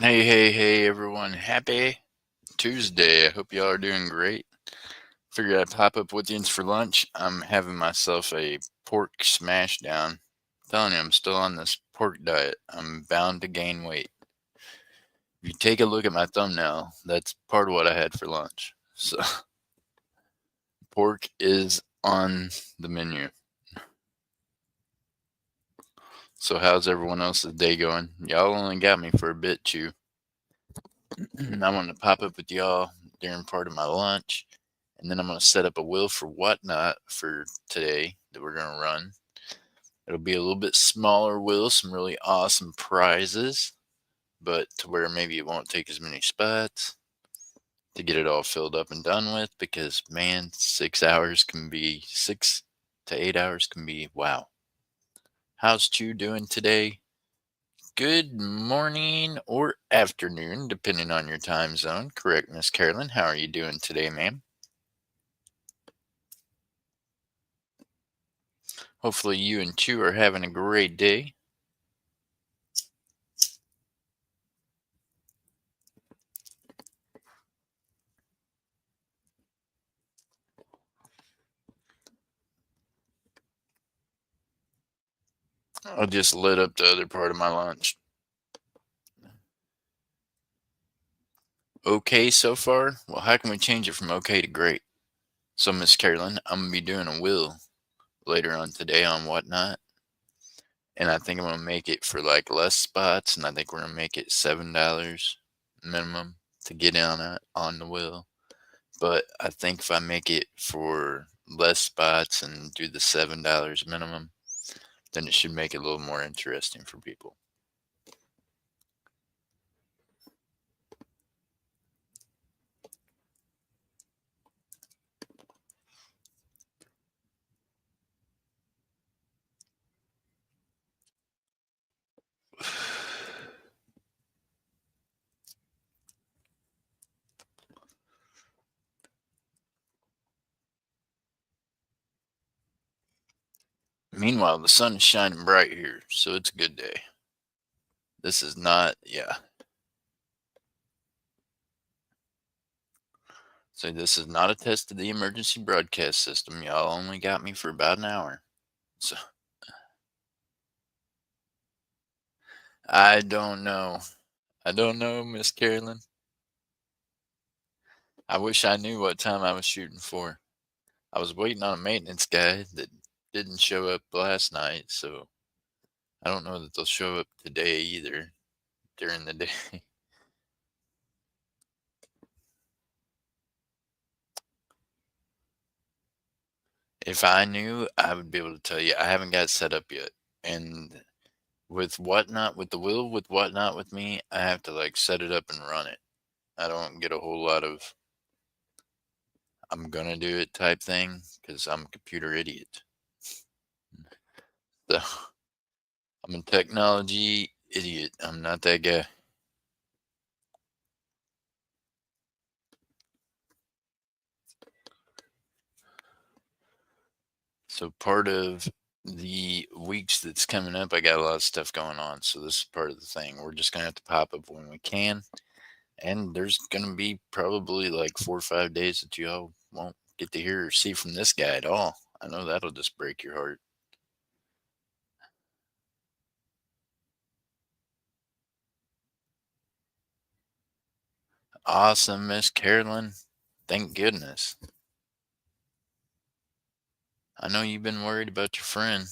Hey, hey, hey, everyone. Happy Tuesday. I hope y'all are doing great. Figured I'd pop up with you for lunch. I'm having myself a pork smash down. Telling you, I'm still on this pork diet. I'm bound to gain weight. If you take a look at my thumbnail, that's part of what I had for lunch. So, pork is on the menu. So, how's everyone else's day going? Y'all only got me for a bit, too. I wanted to pop up with y'all during part of my lunch, and then I'm going to set up a wheel for whatnot for today that we're going to run. It'll be a little bit smaller wheel, some really awesome prizes, but to where maybe it won't take as many spots to get it all filled up and done with because, man, 6 hours can be 6 to 8 hours can be wow. How's Chew doing today? Good morning or afternoon, depending on your time zone. Correct, Miss Carolyn. How are you doing today, ma'am? Hopefully, you and Chew are having a great day. I just lit up the other part of my lunch. Okay so far? Well, how can we change it from okay to great? So, Miss Carolyn, I'm going to be doing a will later on today on whatnot. And I think I'm going to make it for like less spots. And I think we're going to make it $7 minimum to get on the will. But I think if I make it for less spots and do the $7 minimum, then it should make it a little more interesting for people. Meanwhile, the sun is shining bright here, so it's a good day. This is not, yeah. So this is not a test of the emergency broadcast system. Y'all only got me for about an hour. So I don't know. I don't know, Miss Carolyn. I wish I knew what time I was shooting for. I was waiting on a maintenance guy that didn't show up last night, so I don't know that they'll show up today either during the day. If I knew, I would be able to tell you. I haven't got it set up yet. And with whatnot, with the wheel, with whatnot with me, I have to like set it up and run it. I don't get a whole lot of I'm gonna do it type thing because I'm a computer idiot. So I'm a technology idiot. I'm not that guy. So part of the weeks that's coming up, I got a lot of stuff going on. So this is part of the thing. We're just gonna have to pop up when we can. And there's gonna be probably like 4 or 5 days that y'all won't get to hear or see from this guy at all. I know that'll just break your heart. Awesome, Miss Carolyn. Thank goodness. I know you've been worried about your friend.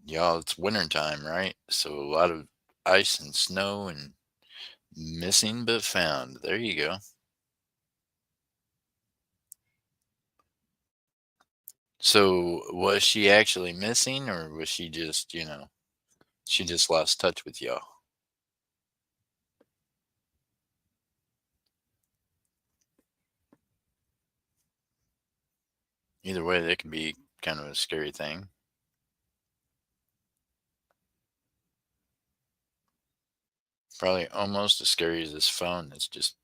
Y'all, it's winter time, right? So a lot of ice and snow and missing but found. There you go. So was she actually missing or was she just, she just lost touch with y'all? Either way, that could be kind of a scary thing. Probably almost as scary as this phone that's just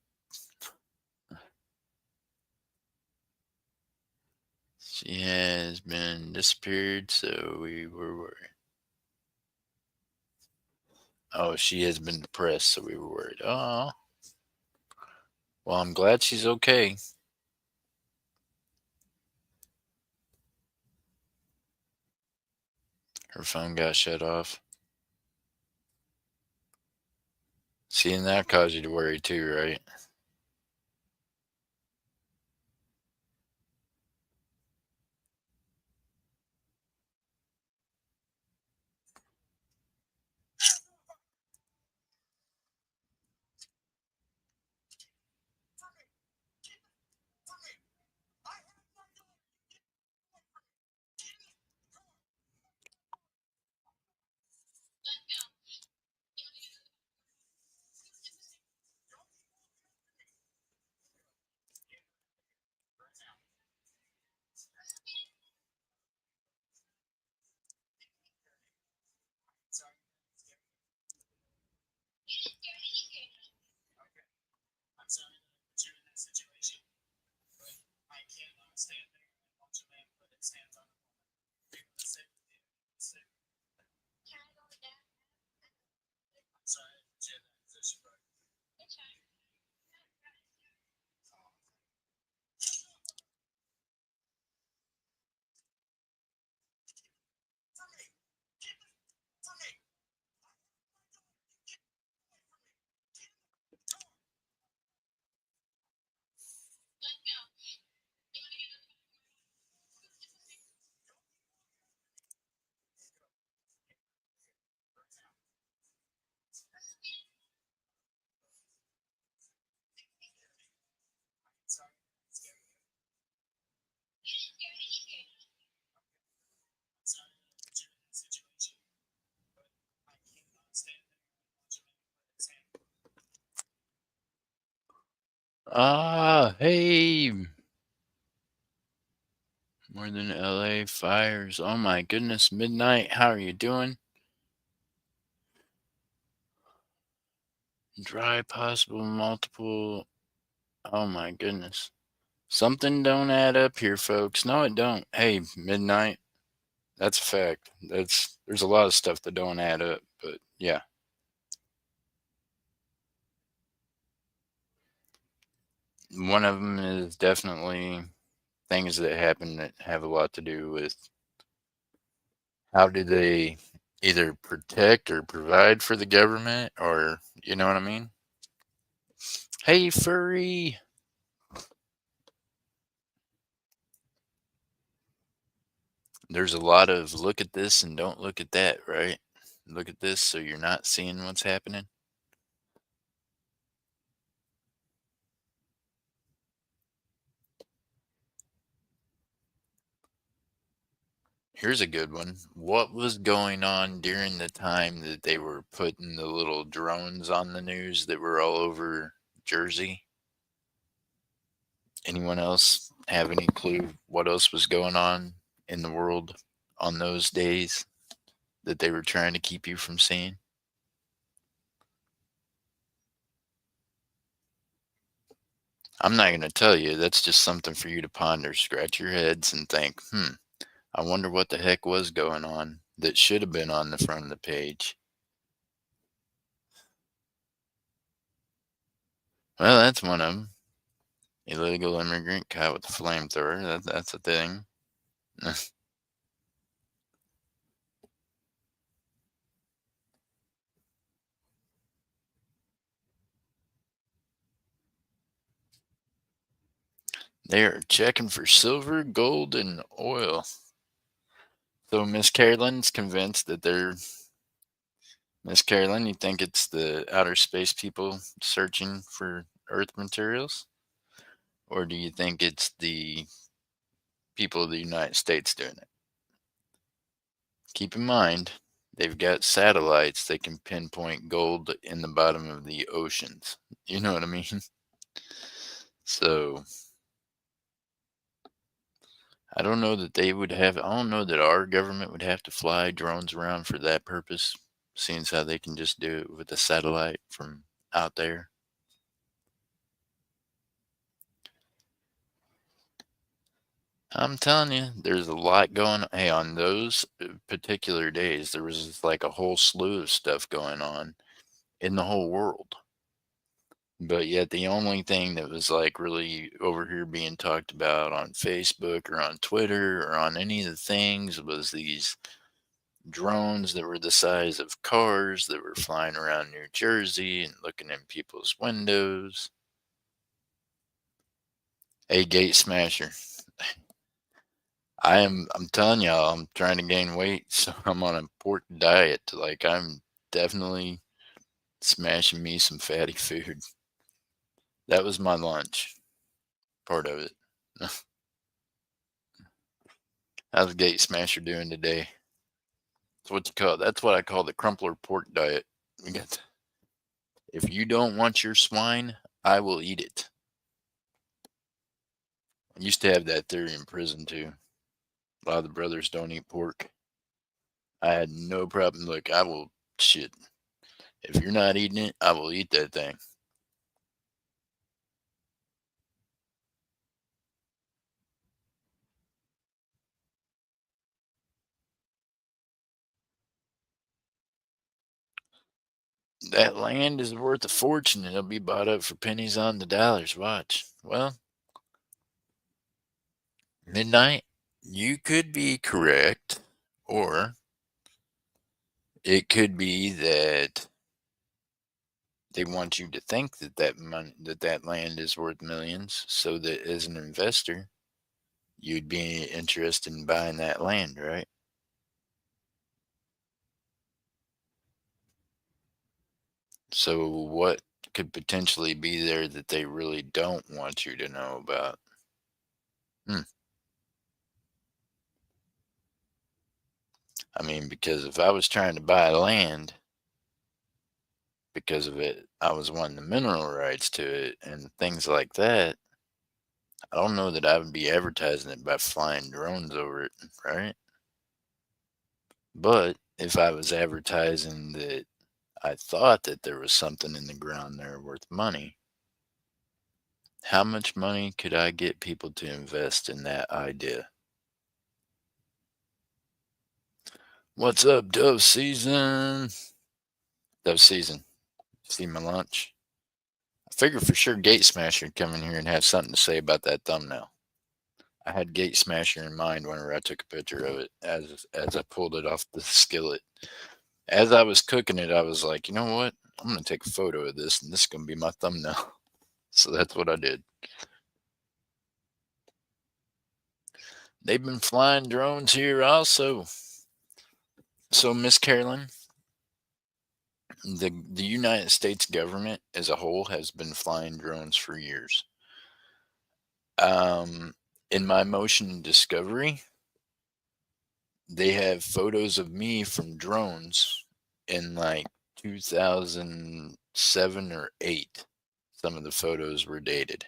she has been disappeared, so we were worried. Oh, she has been depressed, so we were worried. Oh, well, I'm glad she's okay. Her phone got shut off. Seeing that caused you to worry too, right? Ah, hey, more than LA fires. Oh my goodness, midnight. How are you doing? Dry, possible, multiple. Oh my goodness. Something don't add up here, folks. No, it don't. Hey, midnight. That's a fact. There's a lot of stuff that don't add up, but yeah. One of them is definitely things that happen that have a lot to do with how do they either protect or provide for the government, or you know what I mean? Hey, furry. There's a lot of look at this and don't look at that, right? Look at this so you're not seeing what's happening. Here's a good one. What was going on during the time that they were putting the little drones on the news that were all over Jersey? Anyone else have any clue what else was going on in the world on those days that they were trying to keep you from seeing? I'm not going to tell you. That's just something for you to ponder. Scratch your heads and think, I wonder what the heck was going on that should have been on the front of the page. Well, that's one of them. Illegal immigrant caught with a flamethrower. That's a thing. They are checking for silver, gold, and oil. So Miss Carolyn's convinced that they're Miss Carolyn. You think it's the outer space people searching for Earth materials, or do you think it's the people of the United States doing it? Keep in mind, they've got satellites that can pinpoint gold in the bottom of the oceans. You know what I mean? So I don't know that they would have. I don't know that our government would have to fly drones around for that purpose, seeing as how they can just do it with a satellite from out there. I'm telling you, there's a lot going. Hey, on those particular days, there was like a whole slew of stuff going on. in the whole world. But yet the only thing that was like really over here being talked about on Facebook or on Twitter or on any of the things was these drones that were the size of cars that were flying around New Jersey and looking in people's windows. A gate smasher. I'm telling y'all, I'm trying to gain weight, so I'm on a pork diet. Like I'm definitely smashing me some fatty food. That was my lunch, part of it. How's Gate Smasher doing today? That's what you call. That's what I call the crumpler pork diet. We got. If you don't want your swine, I will eat it. I used to have that theory in prison too. A lot of the brothers don't eat pork. I had no problem. Look, I will shit. If you're not eating it, I will eat that thing. That land is worth a fortune and it'll be bought up for pennies on the dollars. Watch. Well, midnight, you could be correct, or it could be that they want you to think that that money, that land is worth millions, so that as an investor, you'd be interested in buying that land, right? So what could potentially be there that they really don't want you to know about? Hmm. I mean, because if I was trying to buy land because of it, I was wanting the mineral rights to it and things like that. I don't know that I would be advertising it by flying drones over it, right? But if I was advertising that I thought that there was something in the ground there worth money, how much money could I get people to invest in that idea? What's up, Dove Season? Dove Season, see my lunch? I figured for sure Gate Smasher would come in here and have something to say about that thumbnail. I had Gate Smasher in mind whenever I took a picture of it as I pulled it off the skillet. As I was cooking it, I was like, you know what? I'm gonna take a photo of this, and this is gonna be my thumbnail. So that's what I did. They've been flying drones here also. So, Miss Carolyn, the United States government as a whole has been flying drones for years. Um, in my motion discovery, they have photos of me from drones in like 2007 or 8. Some of the photos were dated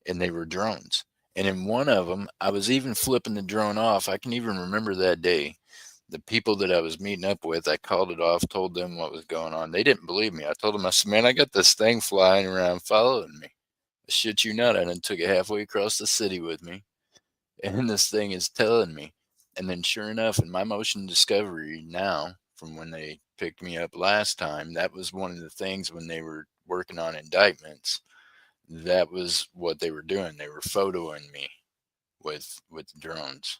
and they were drones. And in one of them, I was even flipping the drone off. I can even remember that day. The people that I was meeting up with, I called it off, told them what was going on. They didn't believe me. I told them, I said, man, I got this thing flying around following me. I shit you not. I done took it halfway across the city with me. And this thing is telling me. And then sure enough, in my motion discovery now, from when they picked me up last time, that was one of the things when they were working on indictments. That was what they were doing. They were photoing me with drones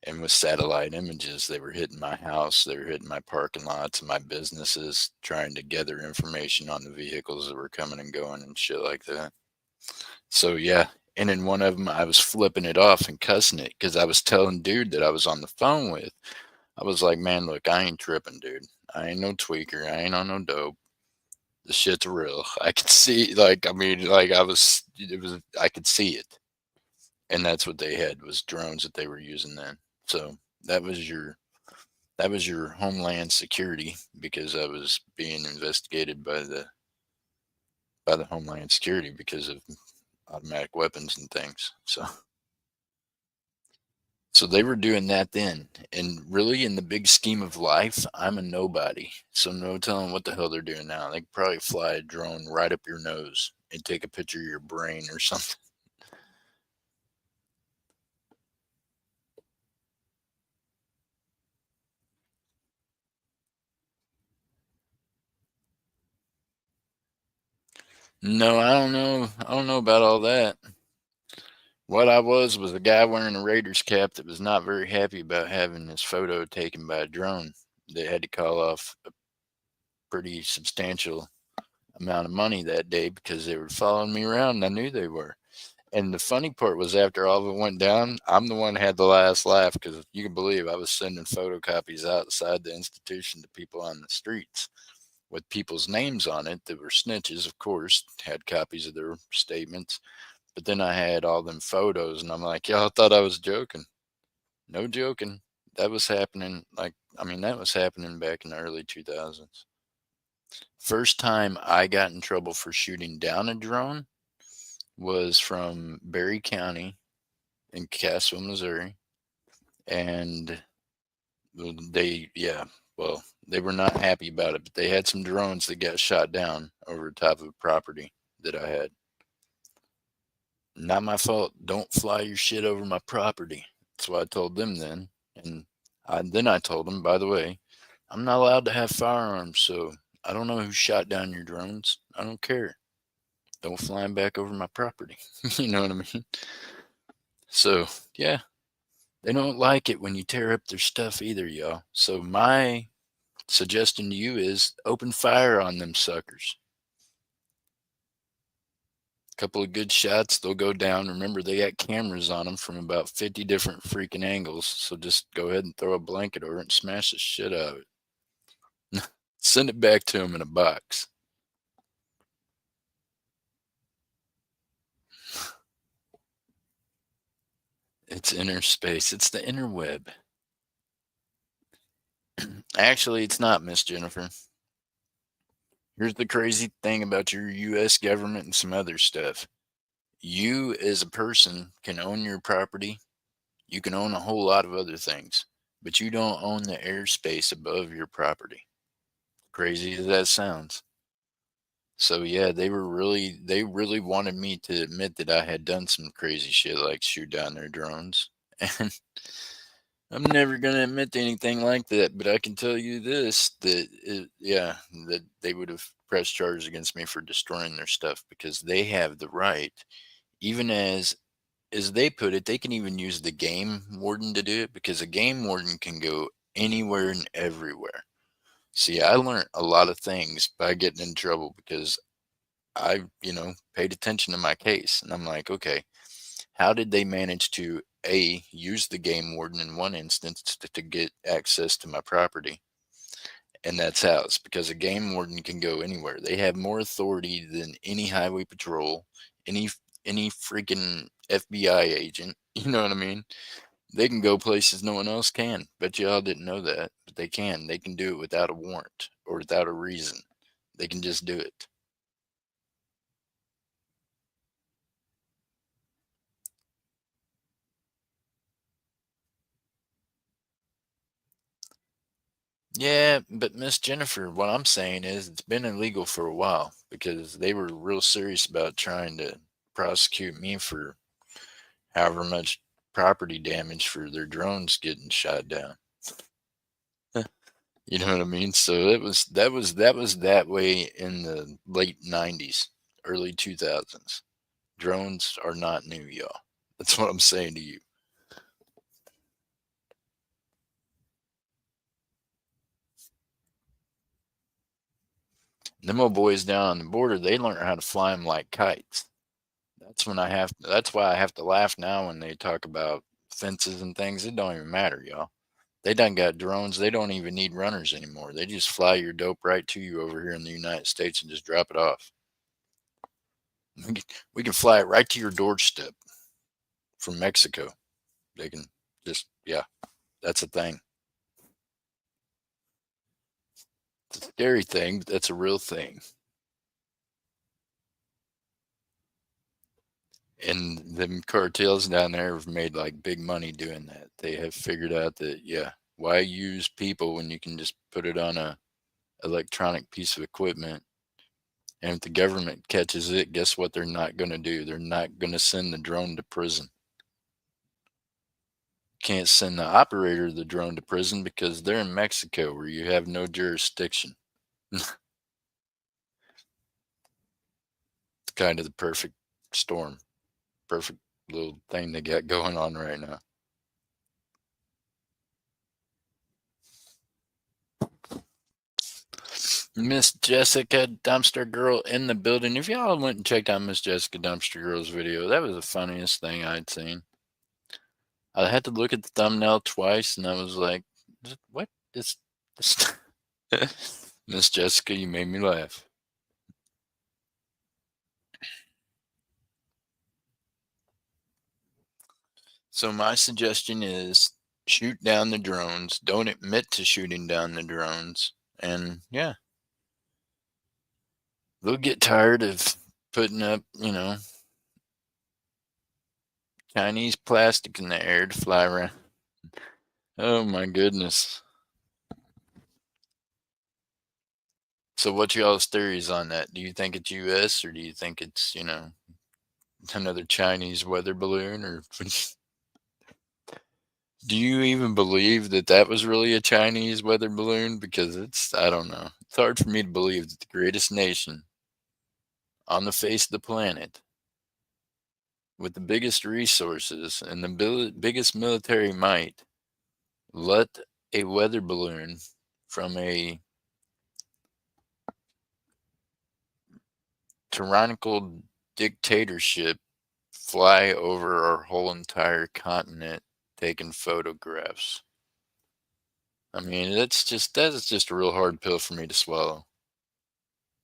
and with satellite images. They were hitting my house, they were hitting my parking lots and my businesses, trying to gather information on the vehicles that were coming and going and shit like that. So yeah, and in one of them, I was flipping it off and cussing it because I was telling dude that I was on the phone with. I was like, man, look, I ain't tripping, dude. I ain't no tweaker. I ain't on no dope. The shit's real. I could see, like, I mean, like, I could see it. And that's what they had was drones that they were using then. So that was your that was your homeland security because I was being investigated by the homeland security because of automatic weapons and things. So they were doing that then. And really, in the big scheme of life, I'm a nobody. So no telling what the hell they're doing now. They could probably fly a drone right up your nose and take a picture of your brain or something. No, I don't know. I don't know about all that. What I was a guy wearing a Raiders cap that was not very happy about having his photo taken by a drone. They had to call off a pretty substantial amount of money that day because they were following me around and I knew they were. And the funny part was after all of it went down, I'm the one that had the last laugh because you can believe I was sending photocopies outside the institution to people on the streets with people's names on it that were snitches, of course, had copies of their statements. But then I had all them photos, and I'm like, y'all thought I was joking. No joking. That was happening. That was happening back in the early 2000s. First time I got in trouble for shooting down a drone was from Berry County in Castle, Missouri. And well, they were not happy about it, but they had some drones that got shot down over the top of a property that I had. Not my fault. Don't fly your shit over my property. That's what I told them then. And then I told them, by the way, I'm not allowed to have firearms, so I don't know who shot down your drones. I don't care. Don't fly them back over my property. You know what I mean? So, yeah, they don't like it when you tear up their stuff either, y'all. So, my suggestion to you is open fire on them suckers. Couple of good shots, they'll go down. Remember, they got cameras on them from about 50 different freaking angles. So just go ahead and throw a blanket over it and smash the shit out of it. Send it back to them in a box. It's inner space. It's the interweb. Actually, it's not, Miss Jennifer. Here's the crazy thing about your U.S. government and some other stuff. You, as a person, can own your property. You can own a whole lot of other things, but you don't own the airspace above your property. Crazy as that sounds. So yeah, they really wanted me to admit that I had done some crazy shit like shoot down their drones. And I'm never gonna admit to anything like that, but I can tell you this that they would have pressed charges against me for destroying their stuff because they have the right, even as they put it, they can even use the game warden to do it because a game warden can go anywhere and everywhere. See, I learned a lot of things by getting in trouble because I paid attention to my case. And I'm like, okay, how did they manage to use the game warden in one instance to get access to my property? And that's how it's because a game warden can go anywhere. They have more authority than any highway patrol, any any freaking FBI agent. You know what I mean? They can go places no one else can. Bet y'all didn't know that, but they can. They can do it without a warrant or without a reason. They can just do it. Yeah, but Miss Jennifer, what I'm saying is it's been illegal for a while because they were real serious about trying to prosecute me for however much property damage for their drones getting shot down. You know what I mean? So that was that way in the late 90s, early 2000s. Drones are not new, y'all. That's what I'm saying to you. Them old boys down on the border, they learn how to fly them like kites. That's why I have to laugh now when they talk about fences and things. It don't even matter, y'all. They done got drones. They don't even need runners anymore. They just fly your dope right to you over here in the United States and just drop it off. We can fly it right to your doorstep from Mexico. They can yeah, that's a thing. It's a scary thing, but that's a real thing. And them cartels down there have made like big money doing that. They have figured out that, yeah, why use people when you can just put it on a electronic piece of equipment. And if the government catches it, guess what they're not going to do? They're not going to send the drone to prison. Can't send the operator of the drone to prison because they're in Mexico where you have no jurisdiction. kind of the perfect storm, perfect little thing they got going on right now. Miss Jessica Dumpster Girl in the building. If y'all went and checked out Miss Jessica Dumpster Girl's video, that was the funniest thing I'd seen. I had to look at the thumbnail twice, and I was like, "What is this?" Miss Jessica, you made me laugh. So my suggestion is shoot down the drones. Don't admit to shooting down the drones, and yeah, they'll get tired of putting up, Chinese plastic in the air to fly around. Oh my goodness. So what's y'all's theories on that? Do you think it's US or do you think it's, another Chinese weather balloon or do you even believe that that was really a Chinese weather balloon? Because I don't know. It's hard for me to believe that the greatest nation on the face of the planet with the biggest resources and the biggest military might let a weather balloon from a tyrannical dictatorship fly over our whole entire continent taking photographs. I mean, that's just a real hard pill for me to swallow.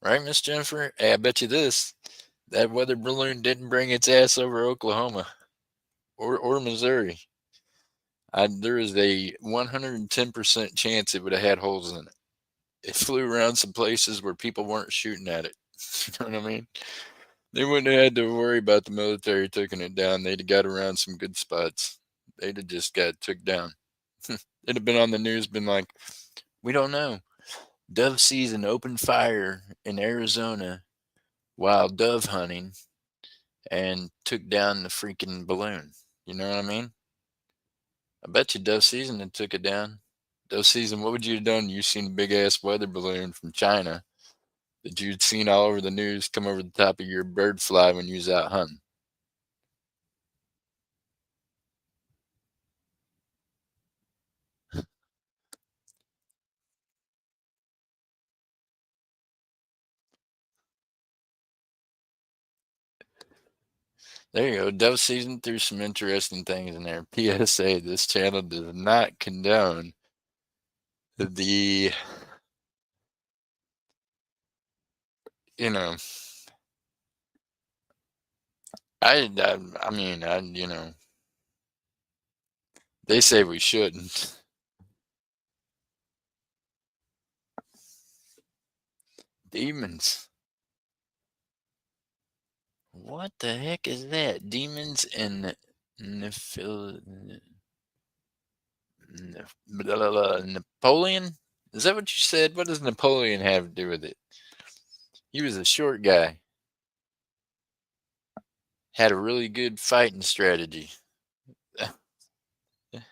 Right, Miss Jennifer? Hey, I bet you this. That weather balloon didn't bring its ass over Oklahoma or Missouri. There is a 110% chance it would have had holes in it. It flew around some places where people weren't shooting at it. You know what I mean? They wouldn't have had to worry about the military taking it down. They'd have got around some good spots. They'd have just got took down. It'd have been on the news, been like, we don't know. Dove season opened fire in Arizona while dove hunting and took down the freaking balloon. You know what I mean? I bet you dove season had took it down. Dove season, what would you have done? You seen a big ass weather balloon from China that you'd seen all over the news come over the top of your bird fly when you was out hunting. There you go. Dove season threw some interesting things in there. PSA: this channel does not condone the, you know, I mean, they say we shouldn't. Demons. What the heck is that? Demons and Nephil Napoleon? Is that what you said? What does Napoleon have to do with it? He was a short guy. Had a really good fighting strategy. It's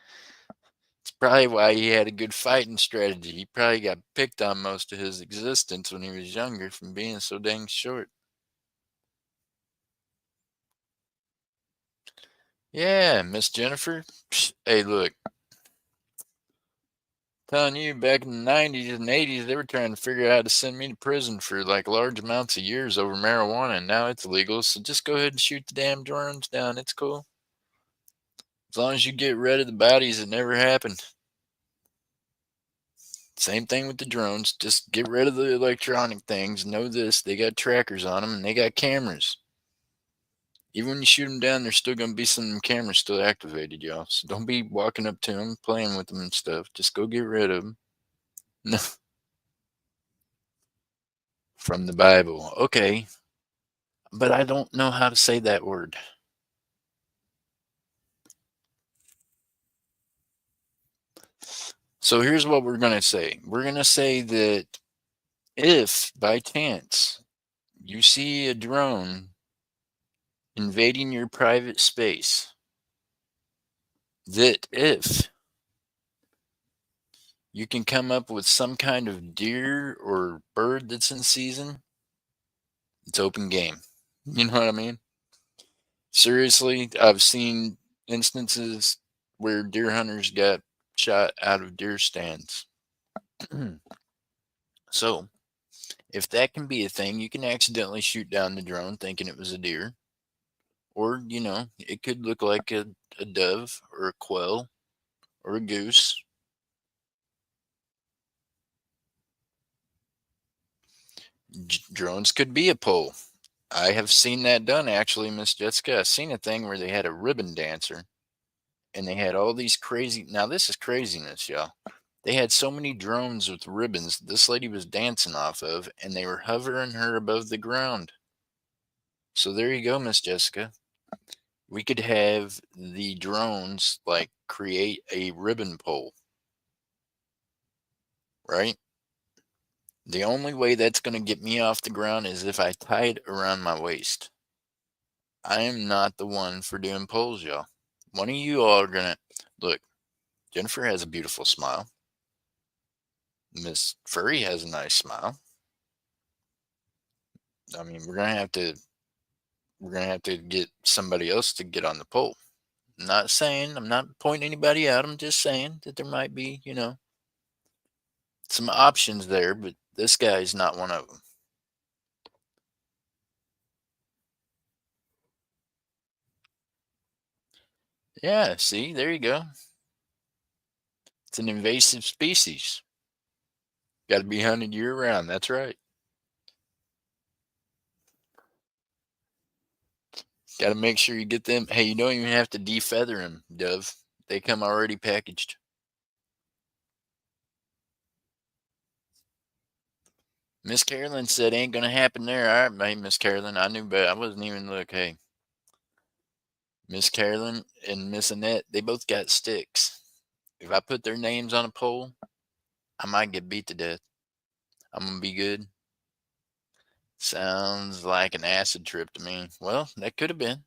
probably why he had a good fighting strategy. He probably got picked on most of his existence when he was younger from being so dang short. Yeah, Miss Jennifer. Hey, look, telling you, back in the 90s and 80s, they were trying to figure out how to send me to prison for like large amounts of years over marijuana, and now it's illegal. So just go ahead and shoot the damn drones down. It's cool. As long as you get rid of the bodies, it never happened. Same thing with the drones. Just get rid of the electronic things. Know this: they got trackers on them and they got cameras. Even when you shoot them down, there's still going to be some cameras still activated, y'all. So don't be walking up to them, playing with them and stuff. Just go get rid of them. No. From the Bible. Okay. But I don't know how to say that word. So here's what we're going to say. We're going to say that if by chance you see a drone invading your private space, that if you can come up with some kind of deer or bird that's in season, it's open game. You know what I mean? Seriously, I've seen instances where deer hunters got shot out of deer stands. So, if that can be a thing, you can accidentally shoot down the drone thinking it was a deer, or, it could look like a dove or a quail or a goose. Drones could be a pole. I have seen that done actually, Miss Jessica. I've seen a thing where they had a ribbon dancer and they had all these crazy. Now, this is craziness, y'all. They had so many drones with ribbons this lady was dancing off of, and they were hovering her above the ground. So there you go, Miss Jessica. We could have the drones like create a ribbon pole, right? The only way that's going to get me off the ground is if I tie it around my waist. I am not the one for doing poles, y'all. One of you all are going to look. Jennifer has a beautiful smile. Miss Furry has a nice smile. I mean, we're gonna have to get somebody else to get on the pole. I'm not pointing anybody out. I'm just saying that there might be, some options there, but this guy's not one of them. Yeah, see, there you go. It's an invasive species. Got to be hunted year round. That's right. Got to make sure you get them. Hey, you don't even have to defeather them, Dove. They come already packaged. Miss Carolyn said ain't gonna happen there. All right, mate, Miss Carolyn. I knew, but I wasn't even look. Hey, Miss Carolyn and Miss Annette, they both got sticks. If I put their names on a pole, I might get beat to death. I'm gonna be good. Sounds like an acid trip to me. Well, that could have been.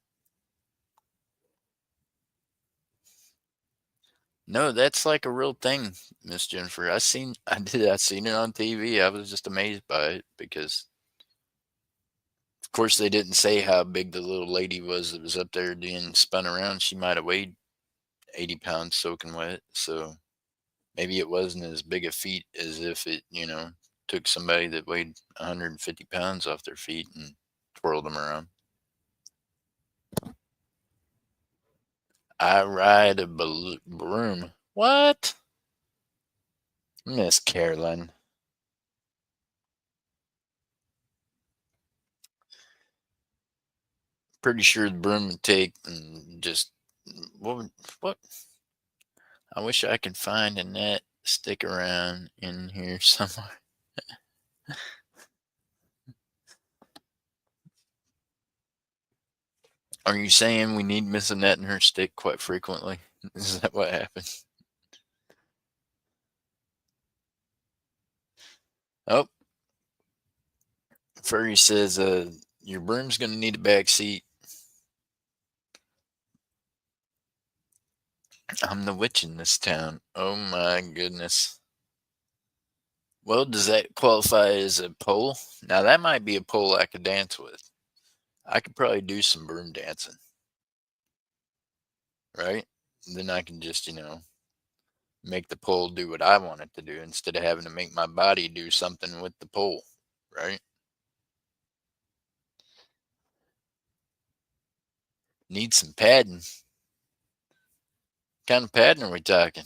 No, that's like a real thing, Miss Jennifer. I seen it on TV. I was just amazed by it because of course they didn't say how big the little lady was that was up there being spun around. She might have weighed 80 pounds soaking wet. So maybe it wasn't as big a feat as if it, took somebody that weighed 150 pounds off their feet and twirled them around. I ride a broom. What? Miss Carolyn. Pretty sure the broom would take and just what? I wish I could find a net stick around in here somewhere. Are you saying we need Miss Annette and her stick quite frequently? Is that what happened? Oh, Furry says, your broom's gonna need a back seat. I'm the witch in this town. Oh my goodness. Well, does that qualify as a pole? Now that might be a pole I could dance with. I could probably do some broom dancing, right? Then I can just, make the pole do what I want it to do instead of having to make my body do something with the pole, right? Need some padding. Kind of padding are we talking?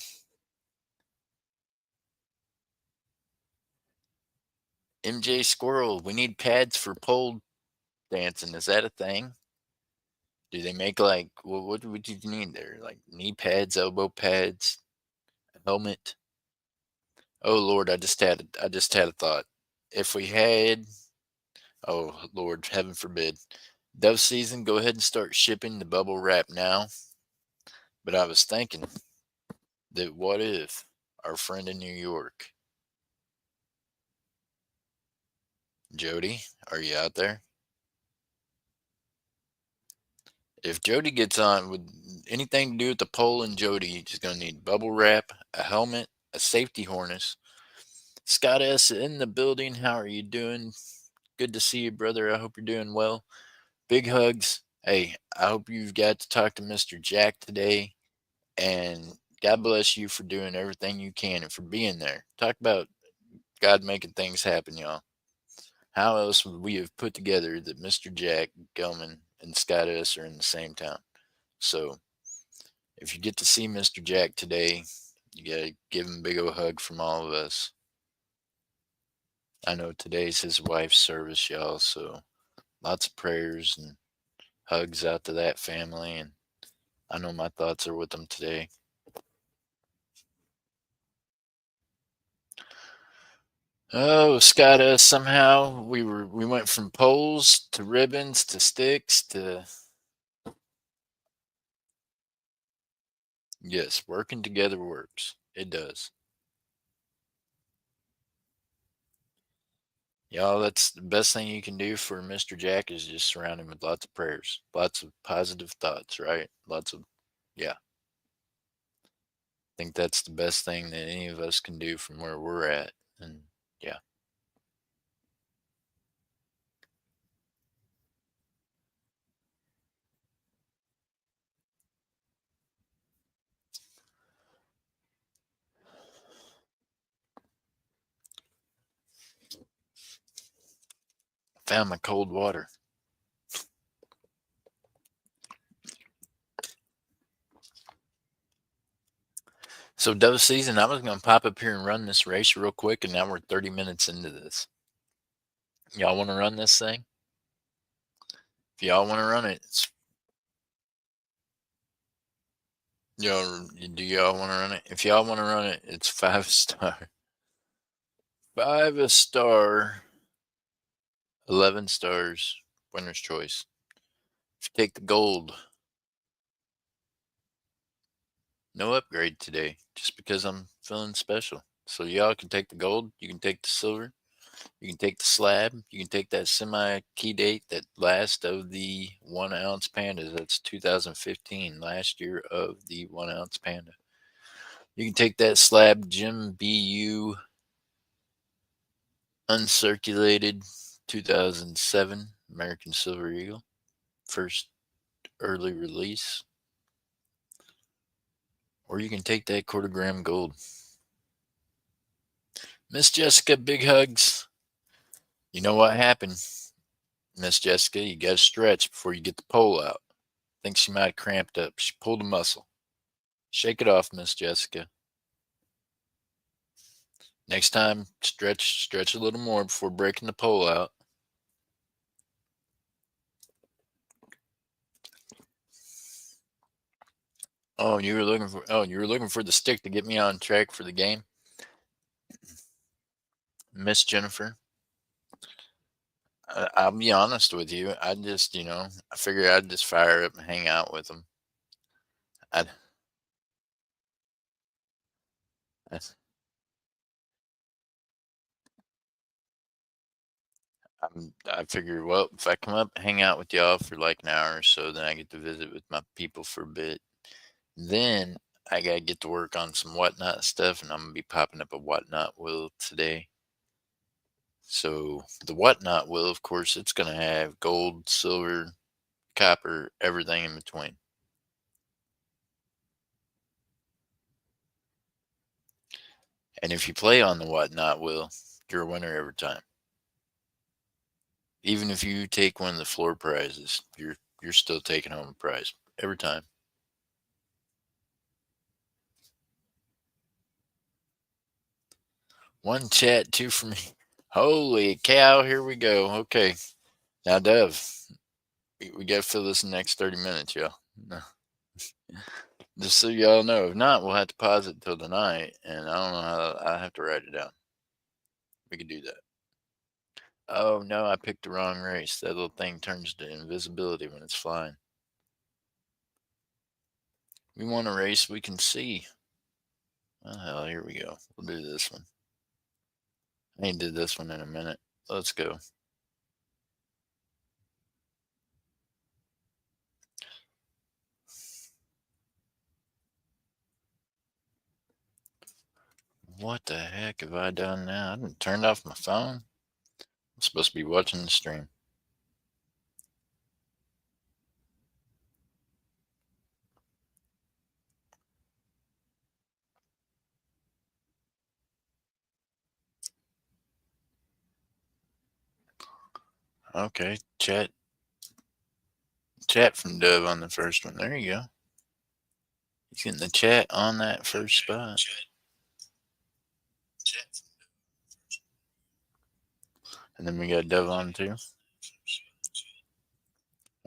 MJ Squirrel, we need pads for pole dancing. Is that a thing? Do they make like what would you need there? Like knee pads, elbow pads, a helmet? Oh Lord, I just had a thought. If we had oh Lord, heaven forbid, dove season, go ahead and start shipping the bubble wrap now. But I was thinking that what if our friend in New York, Jody, are you out there? If Jody gets on with anything to do with the pole and Jody, he's gonna need bubble wrap, a helmet, a safety harness. Scott S in the building. How are you doing? Good to see you, brother. I hope you're doing well. Big hugs. Hey, I hope you've got to talk to Mr. Jack today. And God bless you for doing everything you can and for being there. Talk about God making things happen, y'all. How else would we have put together that Mr. Jack Gelman and Scott S are in the same town? So if you get to see Mr. Jack today, you gotta give him a big old hug from all of us. I know today's his wife's service, y'all, so lots of prayers and hugs out to that family, and I know my thoughts are with them today. Oh, Scott, somehow we went from poles to ribbons to sticks to yes, working together works. It does. Y'all, that's the best thing you can do for Mr. Jack is just surround him with lots of prayers, lots of positive thoughts, right? Lots of yeah. I think that's the best thing that any of us can do from where we're at. And yeah. Found my cold water. So dove season, I was gonna pop up here and run this race real quick, and now we're 30 minutes into this. Y'all wanna run this thing? If y'all wanna run it, do y'all wanna run it? If y'all wanna run it, it's 5 star. 5 star, 11 stars, winner's choice. If you take the gold, no upgrade today, just because I'm feeling special. So y'all can take the gold, you can take the silver, you can take the slab, you can take that semi key date, that last of the 1 ounce pandas. That's 2015, last year of the 1 ounce panda. You can take that slab Jim BU uncirculated 2007 American Silver Eagle, first early release. Or you can take that quarter gram gold. Miss Jessica, big hugs. You know what happened, Miss Jessica? You got to stretch before you get the pole out. Think she might have cramped up. She pulled a muscle. Shake it off, Miss Jessica. Next time, stretch a little more before breaking the pole out. You were looking for the stick to get me on track for the game, Miss Jennifer. I'll be honest with you. I just, I figured I'd just fire up and hang out with them. I, I, I figured, well, if I come up, hang out with y'all for like an hour or so, then I get to visit with my people for a bit. Then I gotta get to work on some whatnot stuff, and I'm gonna be popping up a whatnot wheel today. So the whatnot wheel, of course, it's gonna have gold, silver, copper, everything in between. And if you play on the whatnot wheel, you're a winner every time. Even if you take one of the floor prizes, you're still taking home a prize every time. One chat, two for me. Holy cow, here we go. Okay. Now, Dev, we got to fill this in the next 30 minutes, y'all. No. Just so y'all know. If not, we'll have to pause it till tonight, and I don't know how I have to write it down. We could do that. Oh, no, I picked the wrong race. That little thing turns to invisibility when it's flying. We want a race we can see. Oh, hell, here we go. We'll do this one. I ain't did this one in a minute. Let's go. What the heck have I done now? I didn't turn off my phone. I'm supposed to be watching the stream. Okay, chat from Dove on the first one. There you go. He's getting the chat on that first spot. And then we got Dove on too.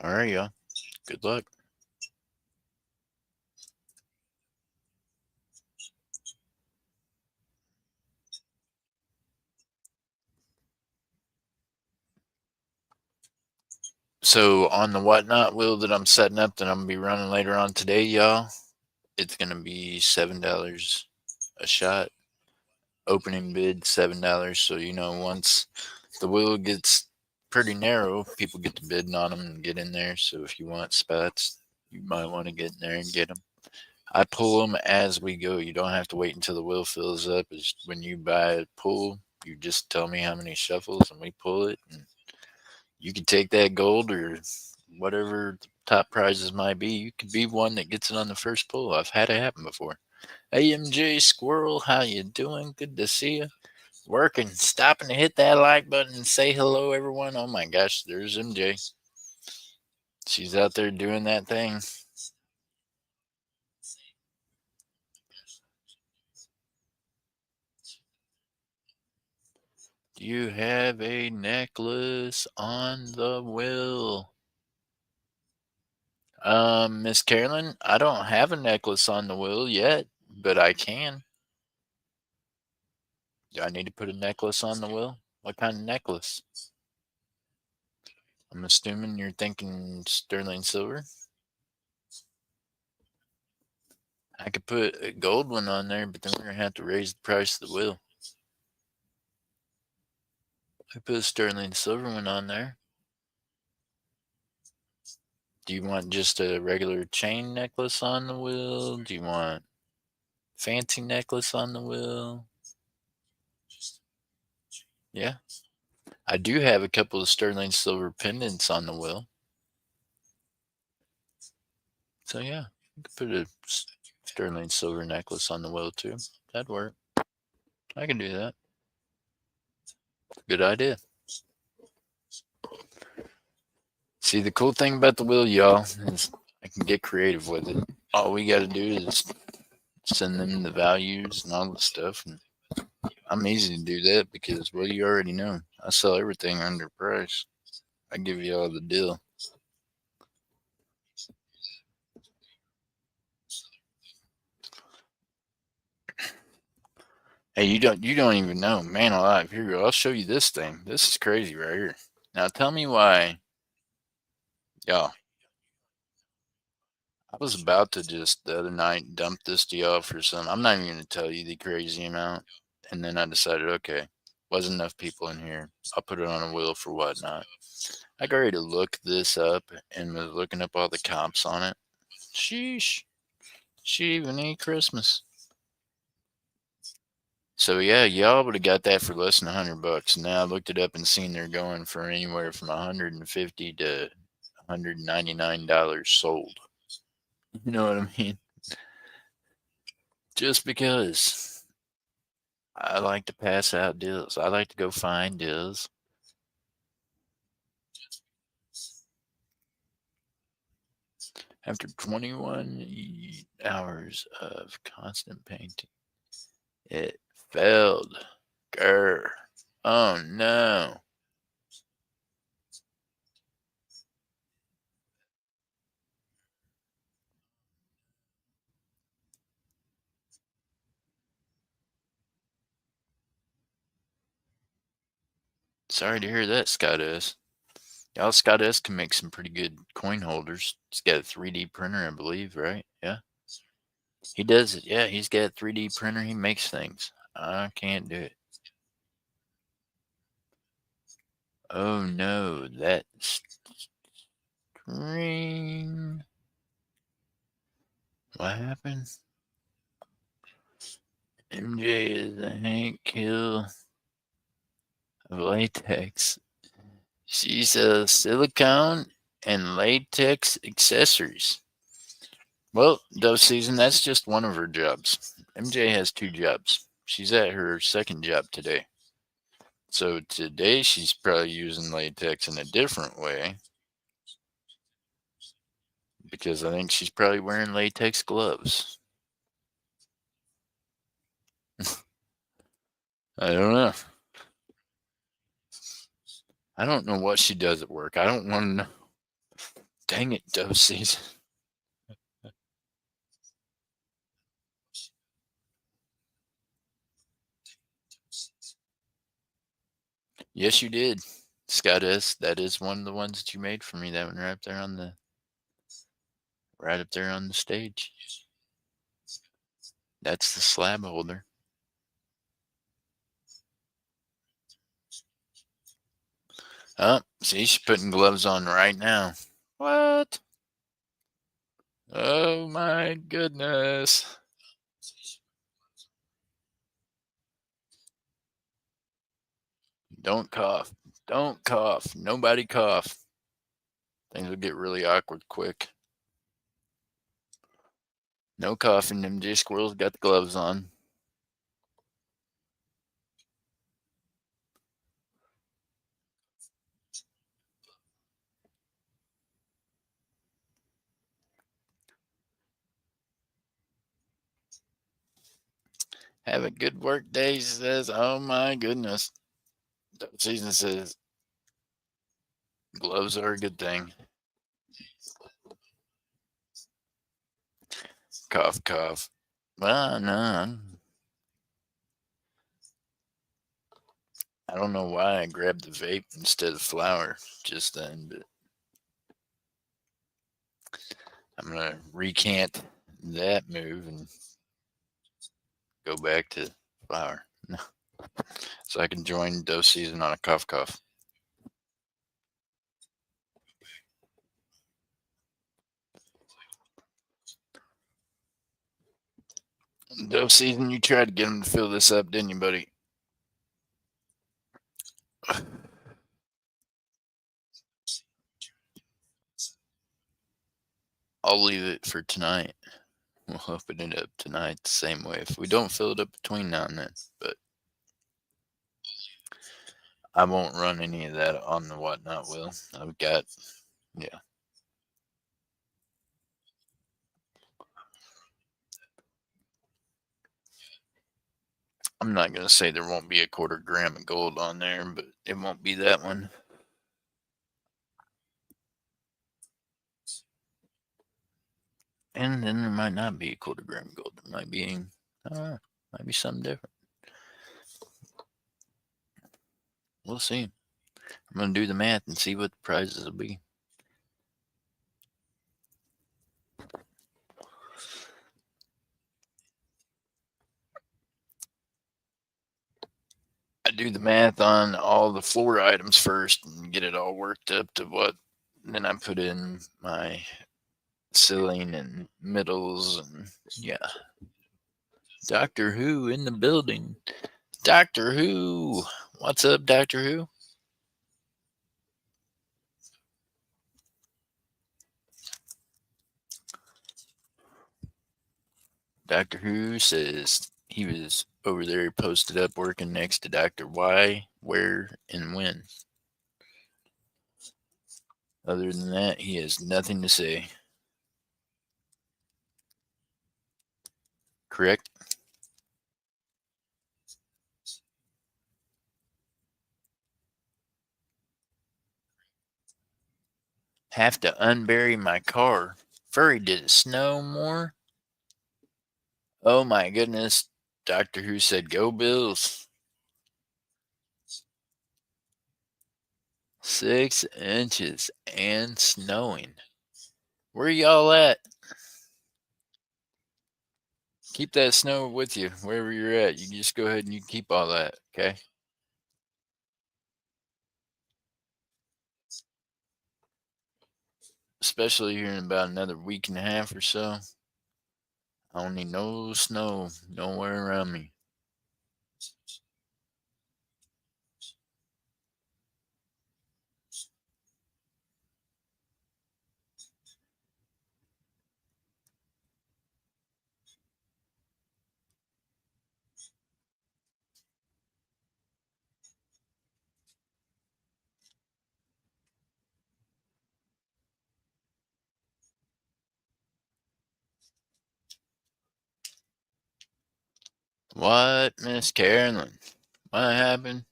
All right, y'all. Good luck. So on the whatnot wheel that I'm setting up that I'm gonna be running later on today, y'all, it's gonna be $7 a shot. Opening bid $7. So once the wheel gets pretty narrow, people get to bidding on them and get in there. So if you want spots, you might want to get in there and get them. I pull them as we go. You don't have to wait until the wheel fills up. It's when you buy a pull, you just tell me how many shuffles and we pull it. And you can take that gold or whatever the top prizes might be. You could be one that gets it on the first pull. I've had it happen before. Hey MJ Squirrel, how you doing? Good to see you. Working, stopping to hit that like button and say hello, everyone. Oh my gosh, there's MJ. She's out there doing that thing. Do you have a necklace on the wheel? Miss Carolyn, I don't have a necklace on the wheel yet, but I can. Do I need to put a necklace on the wheel? What kind of necklace? I'm assuming you're thinking sterling silver. I could put a gold one on there, but then we're going to have to raise the price of the wheel. I put a sterling silver one on there. Do you want just a regular chain necklace on the wheel? Do you want fancy necklace on the wheel? Yeah. I do have a couple of sterling silver pendants on the wheel. So yeah, you could put a sterling silver necklace on the wheel too. That'd work. I can do that. Good idea. See, the cool thing about the wheel, y'all, is I can get creative with it. All we got to do is send them the values and all the stuff, and I'm easy to do that because, well, you already know I sell everything under price. I give you all the deal. Hey, you don't even know, man alive. Here you go. I'll show you this thing. This is crazy right here. Now tell me why, y'all. I was about to just the other night dump this to y'all for some. I'm not even gonna tell you the crazy amount. And then I decided, okay, wasn't enough people in here. I'll put it on a wheel for whatnot. I got ready to look this up and was looking up all the comps on it. Sheesh. She even ain't Christmas. So yeah, y'all would have got that for less than $100. Now I looked it up and seen they're going for anywhere from $150 to $199 sold. You know what I mean? Just because I like to pass out deals. I like to go find deals. After 21 hours of constant painting, it failed. Grr. Oh no. Sorry to hear that, Scott S. Y'all, Scott S can make some pretty good coin holders. He's got a 3D printer, I believe, right? Yeah. He does it. Yeah, he's got a 3D printer. He makes things. I can't do it. Oh no, that screen. What happened? MJ is a Hank Hill of latex. She's a silicone and latex accessories. Well, Dove Season, that's just one of her jobs. MJ has two jobs. She's at her second job today. So today she's probably using latex in a different way because I think she's probably wearing latex gloves. I don't know. I don't know what she does at work. I don't want to know. Dang it, dove season. Yes, you did. Scott S. That is one of the ones that you made for me. That one right up there on the stage. That's the slab holder. Oh, see, she's putting gloves on right now. What? Oh my goodness. Don't cough. Don't cough. Nobody cough. Things will get really awkward quick. No coughing. Them J squirrels got the gloves on. Have a good work day, she says. Oh my goodness. Season says gloves are a good thing. Cough, cough. Well, no. I don't know why I grabbed the vape instead of flour just then, but I'm going to recant that move and go back to flour. So I can join dove season on a cough cough. Dove season, you tried to get him to fill this up, didn't you, buddy? I'll leave it for tonight. We'll open it up tonight the same way if we don't fill it up between now and then. But I won't run any of that on the whatnot, Will. I've got, yeah. I'm not going to say there won't be a 1/4 gram of gold on there, but it won't be that one. And then there might not be a 1/4 gram of gold. There might be, might be something different. We'll see. I'm going to do the math and see what the prizes will be. I do the math on all the floor items first and get it all worked up to what. Then I put in my ceiling and middles and yeah. Doctor Who in the building. Doctor Who. What's up, Doctor Who? Doctor Who says he was over there posted up working next to Dr. Why, where, and when. Other than that, he has nothing to say. Correct? Have to unbury my car. Furry, did it snow more? Oh my goodness. Doctor Who said, go Bills. 6 inches and snowing. Where y'all at? Keep that snow with you wherever you're at. You can just go ahead and you keep all that, okay? Especially here in about another week and a half or so. I don't need no snow nowhere around me. What, Miss Carolyn? What happened?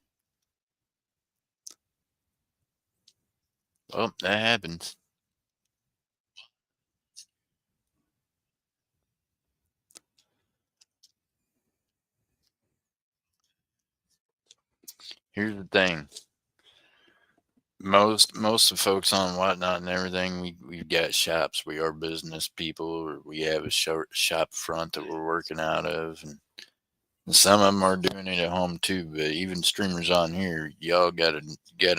Oh, that happens. Here's the thing. Most of the folks on Whatnot and everything, we've got shops. We are business people, or we have a shop front that we're working out of, and some of them are doing it at home too. But even streamers on here, y'all gotta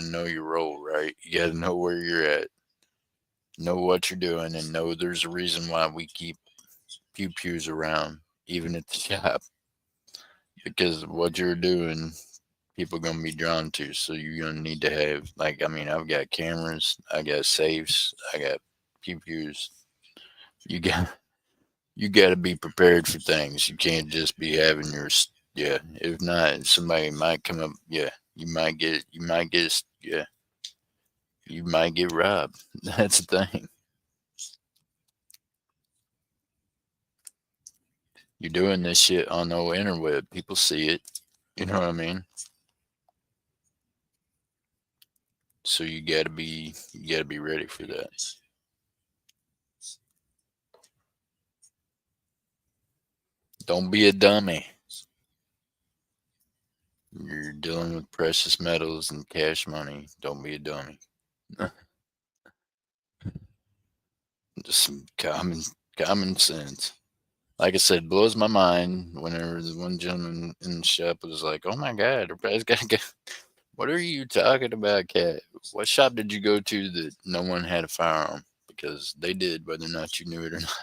know your role, right? You gotta know where you're at, know what you're doing, and know there's a reason why we keep pew pews around, even at the shop, because what you're doing, people gonna be drawn to. So you're gonna need to have, like, I mean, I've got cameras, I got safes, I got pew pews. You got you got to be prepared for things. You can't just be having yeah. If not, somebody might come up. Yeah, yeah, you might get robbed. That's the thing. You're doing this shit on the interweb. People see it. You know what I mean? So you gotta be ready for that. Don't be a dummy. You're dealing with precious metals and cash money. Don't be a dummy. Just some common sense. Like I said, blows my mind whenever the one gentleman in the shop was like, "Oh my God, everybody's got to go." What are you talking about, Cat? What shop did you go to that no one had a firearm? Because they did, whether or not you knew it or not.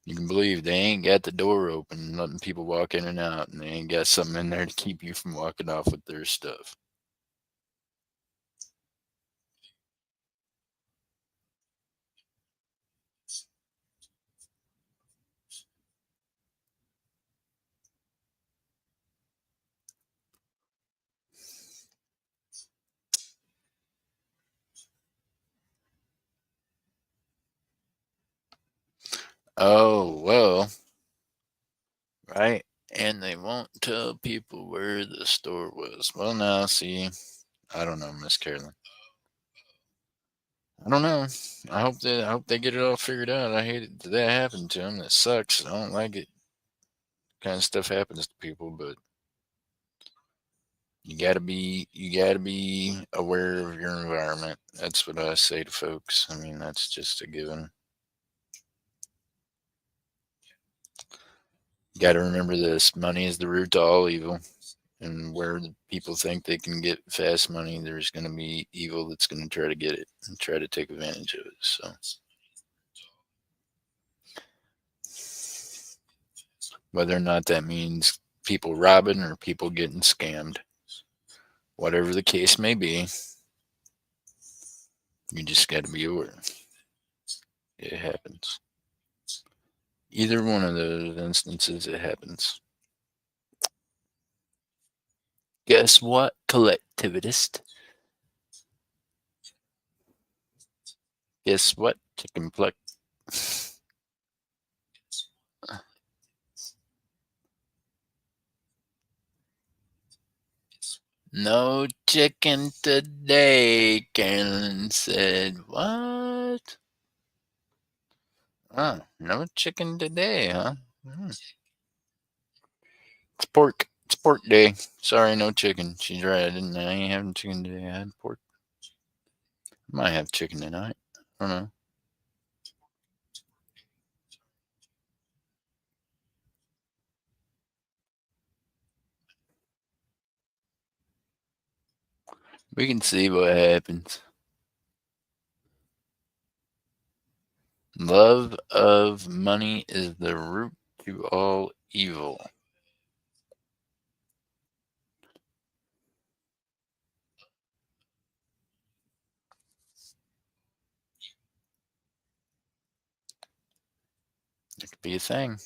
You can believe they ain't got the door open, letting people walk in and out, and they ain't got something in there to keep you from walking off with their stuff. Oh, well, right. And they won't tell people where the store was. Well, now, see, I don't know, Miss Carolyn. I don't know. I hope they get it all figured out. I hate it that happened to them. That sucks. I don't like it. Kind of stuff happens to people, but you gotta be aware of your environment. That's what I say to folks. I mean, that's just a given. You gotta remember this: money is the root to all evil, and where the people think they can get fast money, there's gonna be evil that's gonna try to get it and try to take advantage of it. So whether or not that means people robbing or people getting scammed, whatever the case may be, you just got to be aware. It happens. Either one of those instances, it happens. Guess what, collectivist? Guess what, chicken pluck? No chicken today, Carolyn said. What? Oh, no chicken today, huh? It's pork. It's pork day. Sorry, no chicken. She's right. I ain't having chicken today. I had pork. Might have chicken tonight. I don't know. We can see what happens. Love of money is the root to all evil. It could be a thing.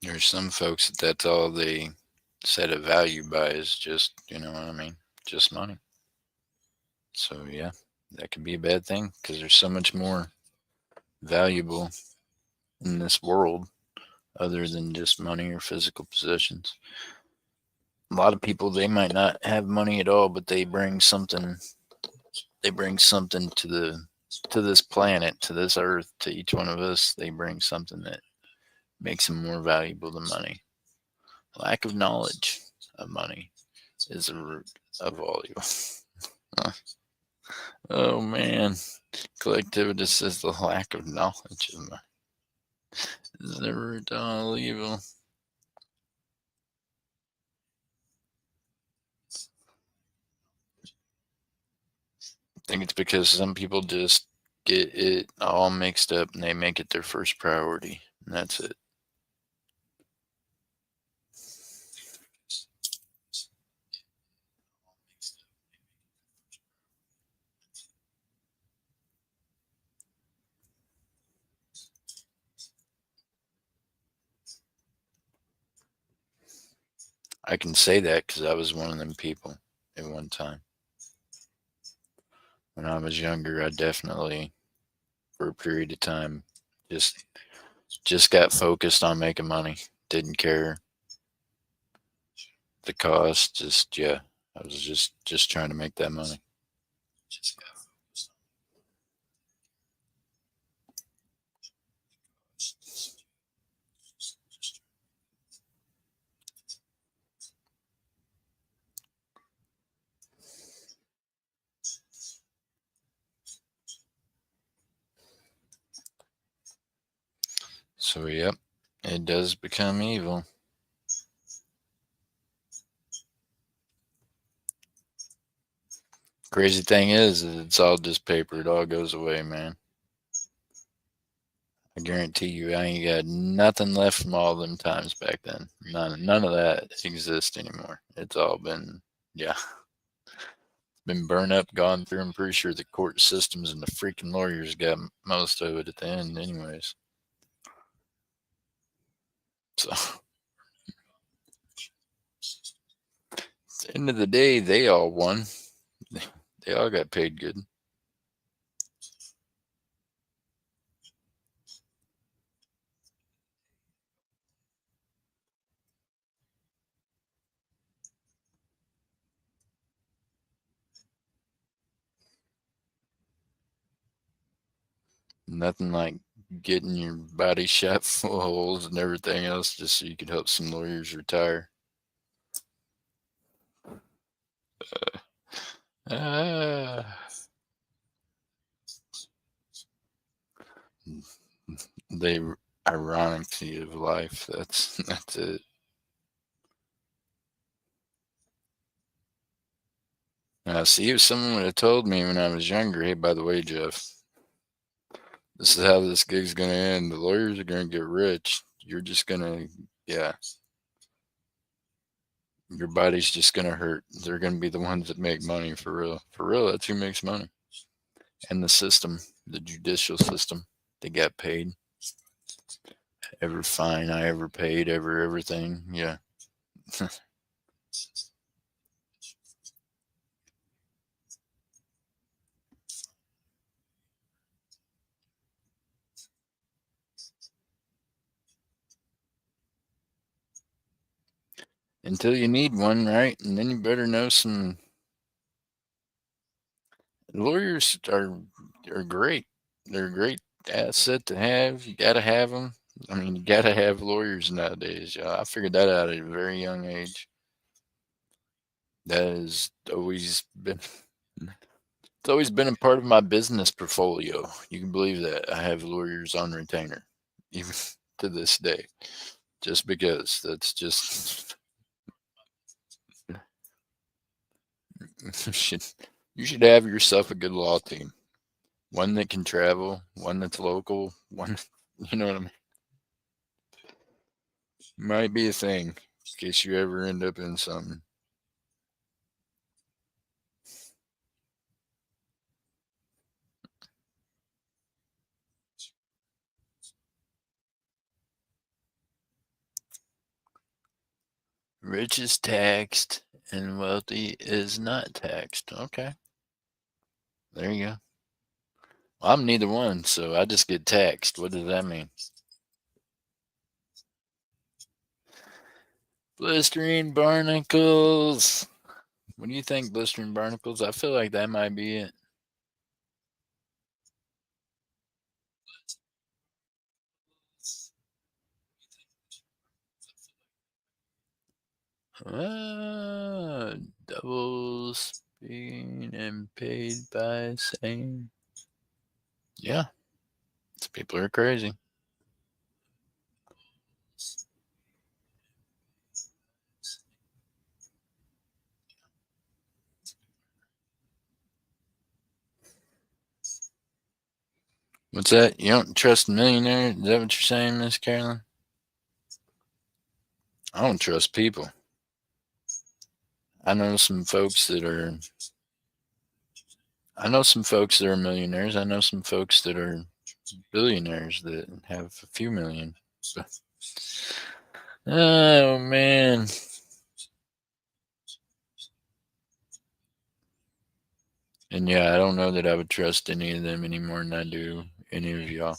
There's some folks that's all they set a value by is just, you know what I mean? Just money. So, yeah, that could be a bad thing because there's so much more valuable in this world other than just money or physical possessions. A lot of people, they might not have money at all, but they bring something to this planet, to this earth, to each one of us. They bring something that makes them more valuable than money. Lack of knowledge of money is the root of all evil. Oh man, collectivity says the lack of knowledge of money is the root of all evil. I think it's because some people just get it all mixed up and they make it their first priority, and that's it. I can say that because I was one of them people at one time. When I was younger, I definitely, for a period of time, just just got focused on making money. Didn't care the cost. Just yeah, I was just trying to make that money. So yep, it does become evil. Crazy thing is it's all just paper. It all goes away, man. I guarantee you, I ain't got nothing left from all them times back then. None of that exists anymore. It's all been, yeah, been burned up, gone through. I'm pretty sure the court systems and the freaking lawyers got most of it at the end, anyways. So, at the end of the day, they all won. They all got paid good. Nothing like getting your body shot full of holes and everything else just so you could help some lawyers retire. Ah, they ironically of life. That's it. Now, see, if someone would have told me when I was younger, hey, by the way, Jeff, this is how this gig's gonna end. The lawyers are gonna get rich. You're just gonna, yeah, your body's just gonna hurt. They're gonna be the ones that make money for real. For real, that's who makes money. And the system, the judicial system, they got paid. Every fine I ever paid, everything. Yeah. Until you need one, right? And then you better know some lawyers are great. They're a great asset to have. You got to have them. I mean, you got to have lawyers nowadays. I figured that out at a very young age. That has always been it's always been a part of my business portfolio. You can believe that I have lawyers on retainer, even to this day. Just because that's just you should you should have yourself a good law team. One that can travel, one that's local, one you know what I mean? Might be a thing in case you ever end up in something. Rich is taxed and wealthy is not taxed. Okay. There you go. Well, I'm neither one, so I just get taxed. What does that mean? Blistering barnacles. What do you think, blistering barnacles? I feel like that might be it. Doubles being and paid by same. Yeah, these people are crazy. What's that? You don't trust millionaires? Is that what you're saying, Miss Carolyn? I don't trust people. I know some folks that are. I know some folks that are millionaires. I know some folks that are billionaires that have a few million. Oh man. And yeah, I don't know that I would trust any of them any more than I do any of y'all.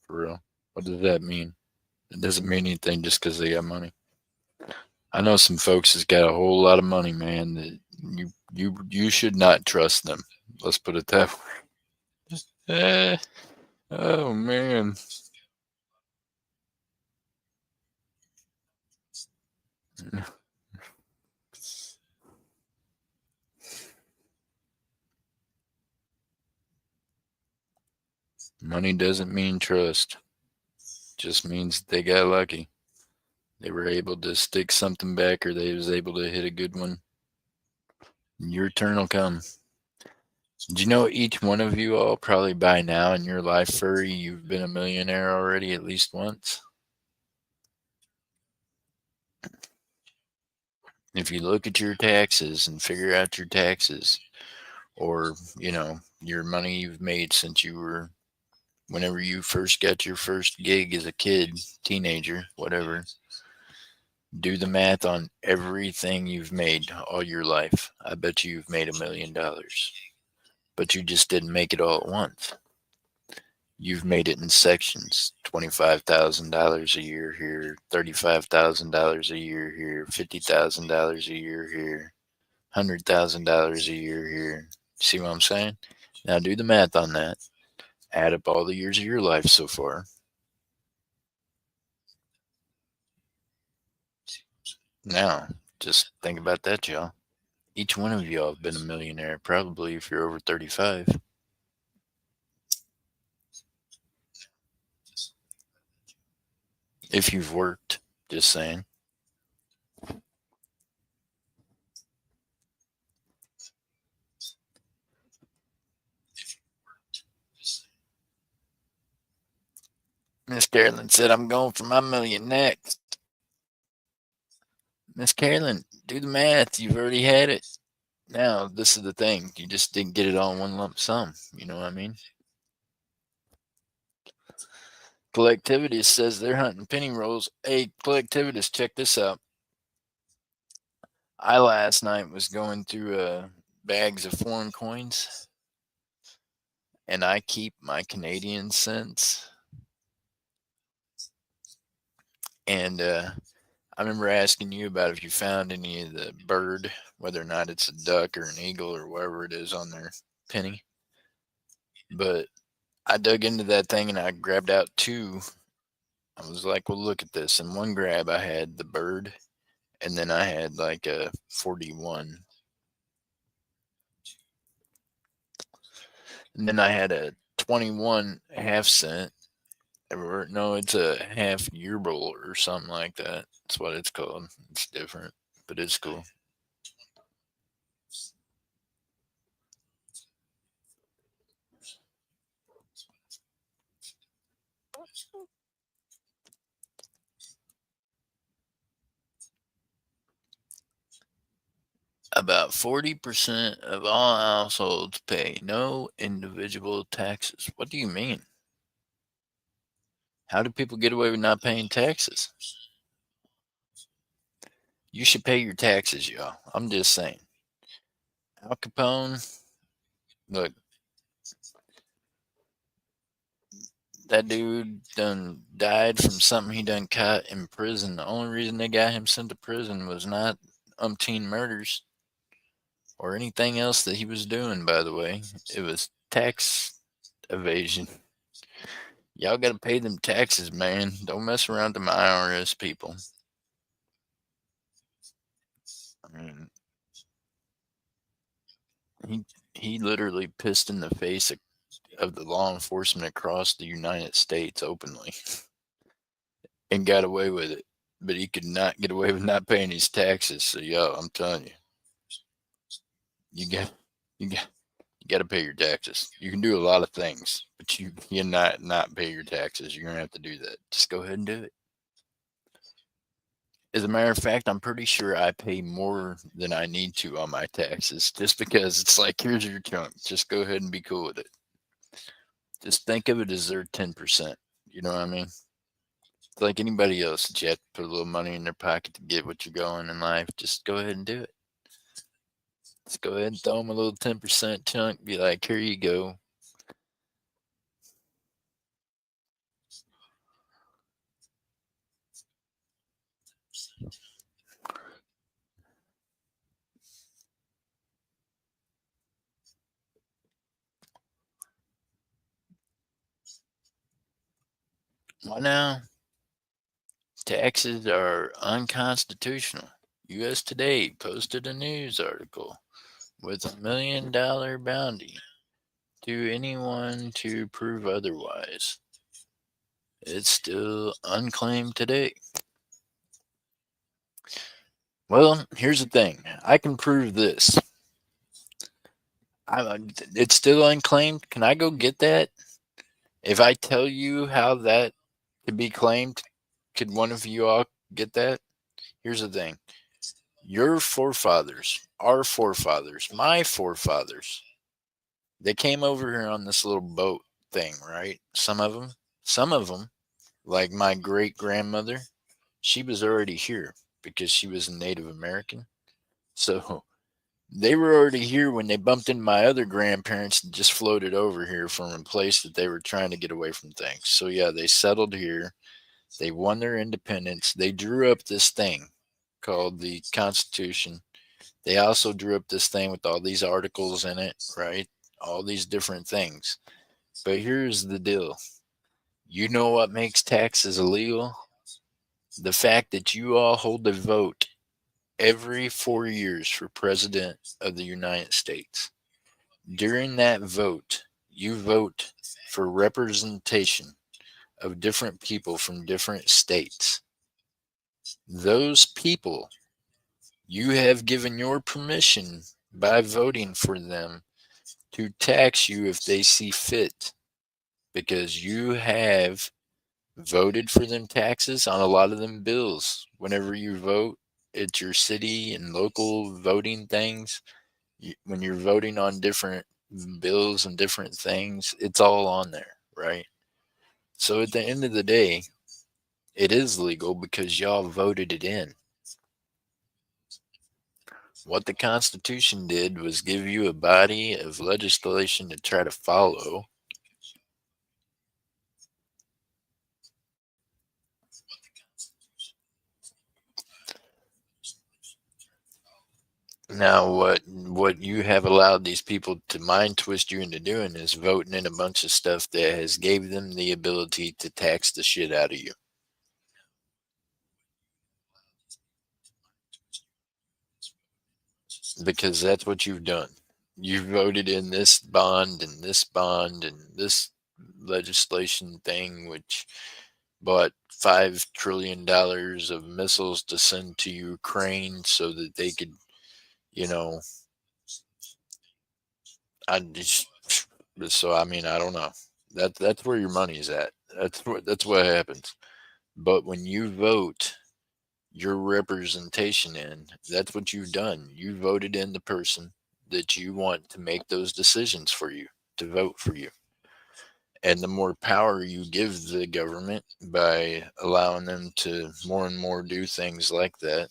For real. What does that mean? It doesn't mean anything just because they got money. I know some folks that's got a whole lot of money, man, that you should not trust them. Let's put it that way. Oh man. Money doesn't mean trust. Just means they got lucky. They were able to stick something back, or they was able to hit a good one. Your turn will come. Do you know each one of you all probably by now in your life, Furry, you've been a millionaire already at least once? If you look at your taxes and figure out your taxes, or, your money you've made since you were, whenever you first got your first gig as a kid, teenager, whatever, do the math on everything you've made all your life. I bet you've made $1 million, but you just didn't make it all at once. You've made it in sections. $25,000 a year here, $35,000 a year here, $50,000 a year here, $100,000 a year here. See what I'm saying? Now do the math on that. Add up all the years of your life so far. Now, just think about that, y'all. Each one of y'all have been a millionaire, probably if you're over 35. If you've worked, just saying. Miss Carolyn said, I'm going for my million next. Miss Carolyn, do the math. You've already had it. Now, this is the thing. You just didn't get it all in one lump sum. You know what I mean? Collectivist says they're hunting penny rolls. Hey, collectivist, check this out. I last night was going through bags of foreign coins, and I keep my Canadian cents. And I remember asking you about if you found any of the bird, whether or not it's a duck or an eagle or whatever it is on their penny. But I dug into that thing and I grabbed out two. I was like, well, look at this. In one grab, I had the bird, and then I had like a 41. And then I had a 21 half cent. Or, no, it's a half yearbowl or something like that. That's what it's called. It's different, but it's cool. About 40% of all households pay no individual taxes. What do you mean? How do people get away with not paying taxes? You should pay your taxes, y'all. I'm just saying. Al Capone, look, that dude done died from something he done caught in prison. The only reason they got him sent to prison was not umpteen murders or anything else that he was doing, by the way. It was tax evasion. Y'all gotta pay them taxes, man. Don't mess around with them IRS people. I mean, he literally pissed in the face of the law enforcement across the United States openly and got away with it. But he could not get away with not paying his taxes. So, yo, I'm telling you, you got you got you got to pay your taxes. You can do a lot of things, but you cannot not pay your taxes. You're gonna have to do that. Just go ahead and do it. As a matter of fact, I'm pretty sure I pay more than I need to on my taxes, just because it's like, here's your chunk. Just go ahead and be cool with it. Just think of it as their 10%. You know what I mean? It's like anybody else that you have to put a little money in their pocket to get what you're going in life. Just go ahead and do it. Just go ahead and throw them a little 10% chunk. Be like, here you go. Why now? Taxes are unconstitutional. U.S. Today posted a news article with $1 million bounty to anyone to prove otherwise. It's still unclaimed today. Well, here's the thing. I can prove this. It's still unclaimed. Can I go get that? If I tell you how that could be claimed, could one of you all get that? Here's the thing. Your forefathers, our forefathers, my forefathers, they came over here on this little boat thing, right? Some of them, like my great grandmother, she was already here because she was a Native American. So they were already here when they bumped into my other grandparents and just floated over here from a place that they were trying to get away from things. So yeah, they settled here. They won their independence. They drew up this thing called the Constitution. They also drew up this thing with all these articles in it, right? All these different things. But here's the deal. You know what makes taxes illegal? The fact that you all hold a vote every 4 years for President of the United States. During that vote, you vote for representation of different people from different states. Those people, you have given your permission by voting for them to tax you if they see fit, because you have voted for them taxes on a lot of them bills. Whenever you vote at your city and local voting things, when you're voting on different bills and different things, it's all on there, right? So at the end of the day, it is legal because y'all voted it in. What the Constitution did was give you a body of legislation to try to follow. Now, what you have allowed these people to mind twist you into doing is voting in a bunch of stuff that has gave them the ability to tax the shit out of you. Because that's what you've done. You voted in this bond and this legislation thing, which bought $5 trillion of missiles to send to Ukraine so that they could, you know, I just so I mean I don't know. That's where your money's at. That's what happens. But when you vote your representation in, that's what you've done. You voted in the person that you want to make those decisions for you, to vote for you. And the more power you give the government by allowing them to more and more do things like that,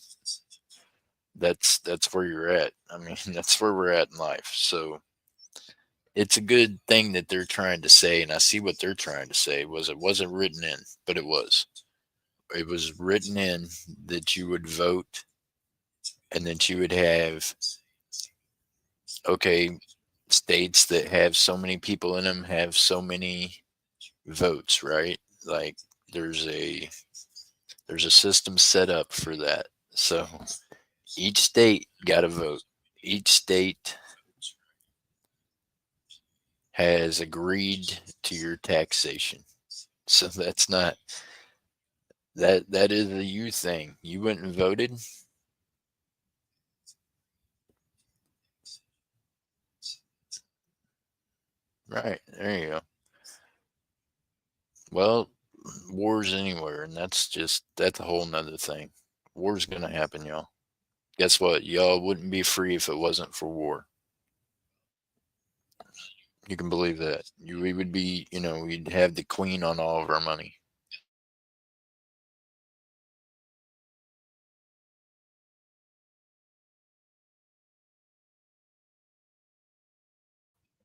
That's where you're at. I mean, that's where we're at in life. So it's a good thing that they're trying to say, and I see what they're trying to say was it wasn't written in, but it was. It was written in that you would vote and that you would have, okay, states that have so many people in them have so many votes, right? Like there's a there's a system set up for that. So each state got a vote. Each state has agreed to your taxation. So that's not that is a you thing. You went and voted. Right. There you go. Well, wars anywhere, and that's a whole nother thing. War's gonna happen, y'all. Guess what? Y'all wouldn't be free if it wasn't for war. You can believe that. We would be, we'd have the queen on all of our money.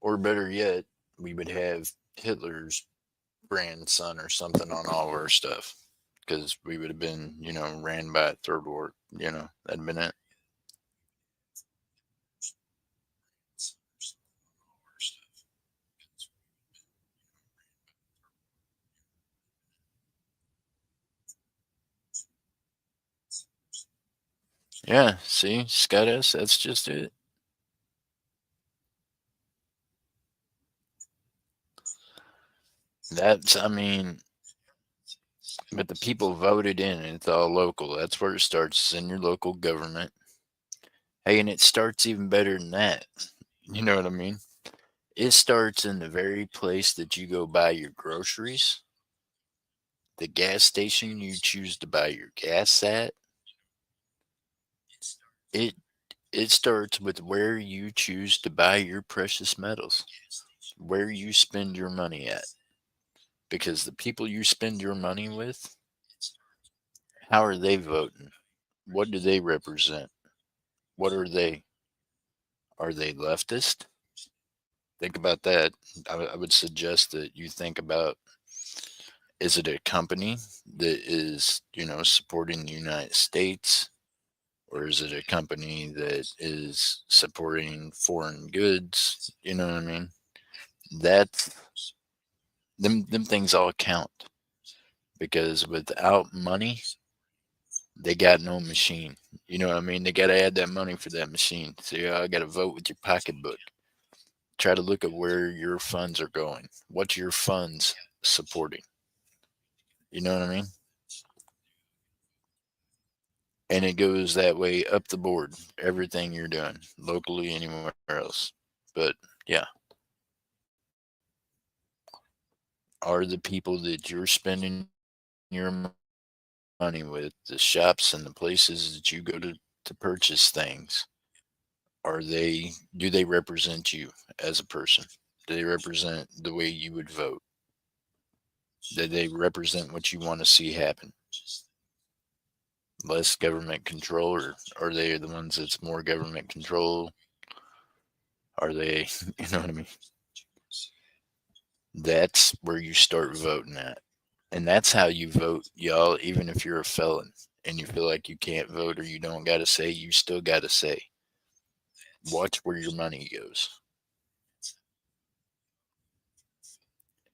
Or better yet, we would have Hitler's grandson or something on all of our stuff. Because we would have been, ran by a third war, that'd been it. Yeah, see, Scott S, that's just it. I mean, but the people voted in, and it's all local. That's where it starts, it's in your local government. Hey, and it starts even better than that. You know what I mean? It starts in the very place that you go buy your groceries, the gas station you choose to buy your gas at. It it starts with where you choose to buy your precious metals, where you spend your money at. Because the people you spend your money with, how are they voting? What do they represent? What are they? Are they leftist? Think about that. I would suggest that you think about, is it a company that is, supporting the United States? Or is it a company that is supporting foreign goods? You know what I mean? That's them things all count because without money, they got no machine. You know what I mean? They got to add that money for that machine. So I got to vote with your pocketbook. Try to look at where your funds are going. What's your funds supporting? You know what I mean? And it goes that way up the board. Everything you're doing, locally, anywhere else. But yeah, are the people that you're spending your money with, the shops and the places that you go to purchase things, do they represent you as a person? Do they represent the way you would vote? Do they represent what you want to see happen? Less government control, or are they the ones that's more government control? Are they, you know what I mean? That's where you start voting at. And that's how you vote, y'all, even if you're a felon and you feel like you can't vote or you don't got to say, you still got to say. Watch where your money goes.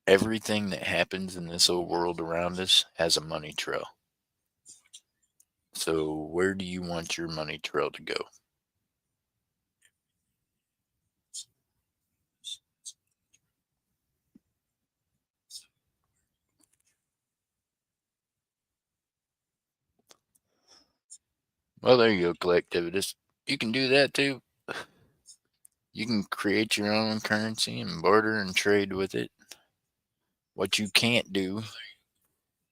Everything that happens in this old world around us has a money trail. So where do you want your money trail to go? Well, there you go, collectivist. You can do that too. You can create your own currency and barter and trade with it. What you can't do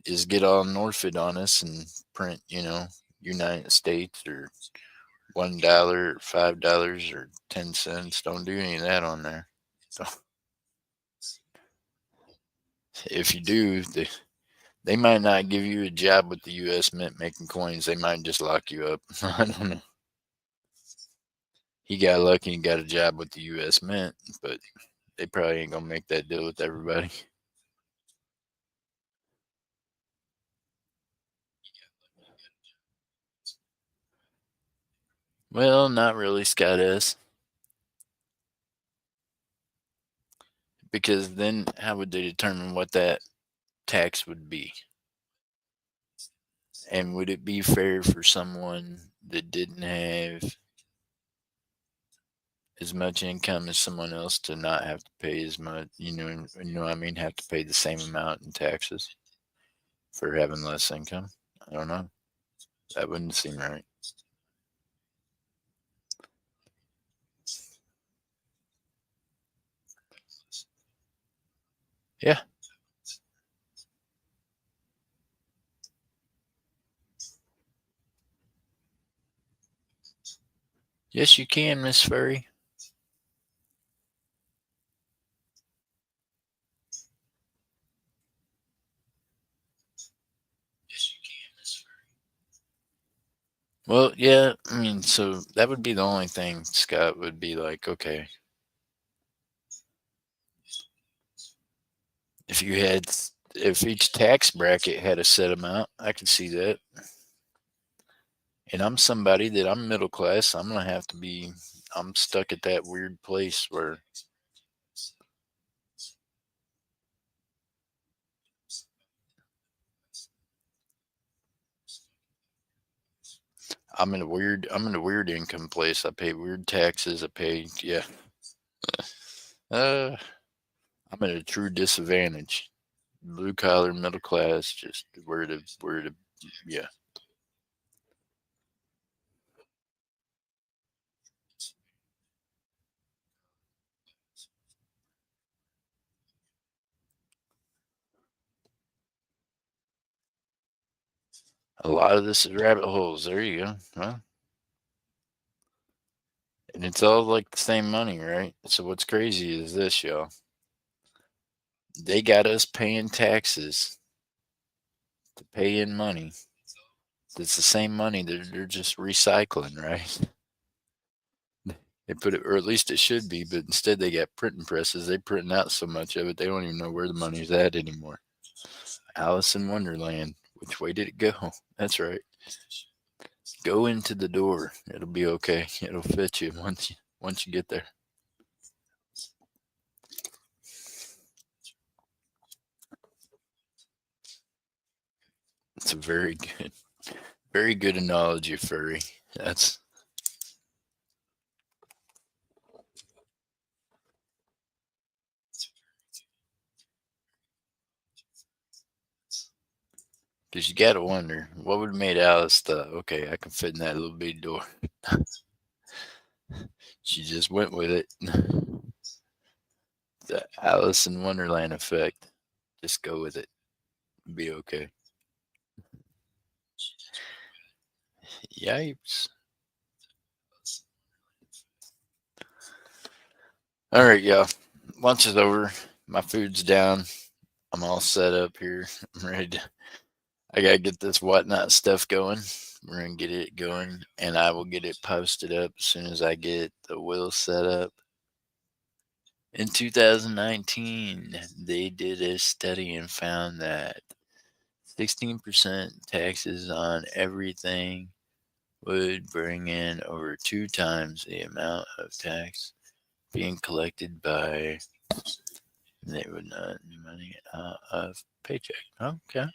is get all Norfid on us and print, United States or $1 or $5 or 10 cents. Don't do any of that on there. So if you do, they might not give you a job with the U.S. Mint making coins. They might just lock you up. I don't know. He got lucky and got a job with the U.S. Mint, but they probably ain't gonna make that deal with everybody. Well, not really, Scott S. Because then how would they determine what that tax would be? And would it be fair for someone that didn't have as much income as someone else to not have to pay as much, you know what I mean, have to pay the same amount in taxes for having less income? I don't know. That wouldn't seem right. Yeah. Yes, you can, Miss Furry. Well, yeah, I mean, so that would be the only thing, Scott, would be like, okay, if you had, if each tax bracket had a set amount, I could see that. And I'm somebody that I'm middle class. I'm going to have to be, I'm stuck at that weird place where I'm in a weird income place. I pay weird taxes. I pay, yeah. Uh, I'm at a true disadvantage. Blue collar, middle class, just where to, yeah. A lot of this is rabbit holes. There you go. Well, and it's all like the same money, right? So what's crazy is this, y'all. They got us paying taxes to pay in money. It's the same money. They're just recycling, right? They put it, or at least it should be, but instead they got printing presses. They printing out so much of it, they don't even know where the money's at anymore. Alice in Wonderland. Which way did it go? That's right. Go into the door. It'll be okay. It'll fit you once you get there. It's a very good analogy, furry. That's because you gotta wonder what would have made Alice thought, okay, I can fit in that little bitty door. She just went with it. The Alice in Wonderland effect. Just go with it. Be okay. Yipes. All right, y'all. Lunch is over. My food's down. I'm all set up here. I'm ready to. I gotta get this whatnot stuff going. We're gonna get it going, and I will get it posted up as soon as I get the wheel set up. In 2019, they did a study and found that 16% taxes on everything would bring in over 2 times the amount of tax being collected by they would not money out of paycheck. Okay.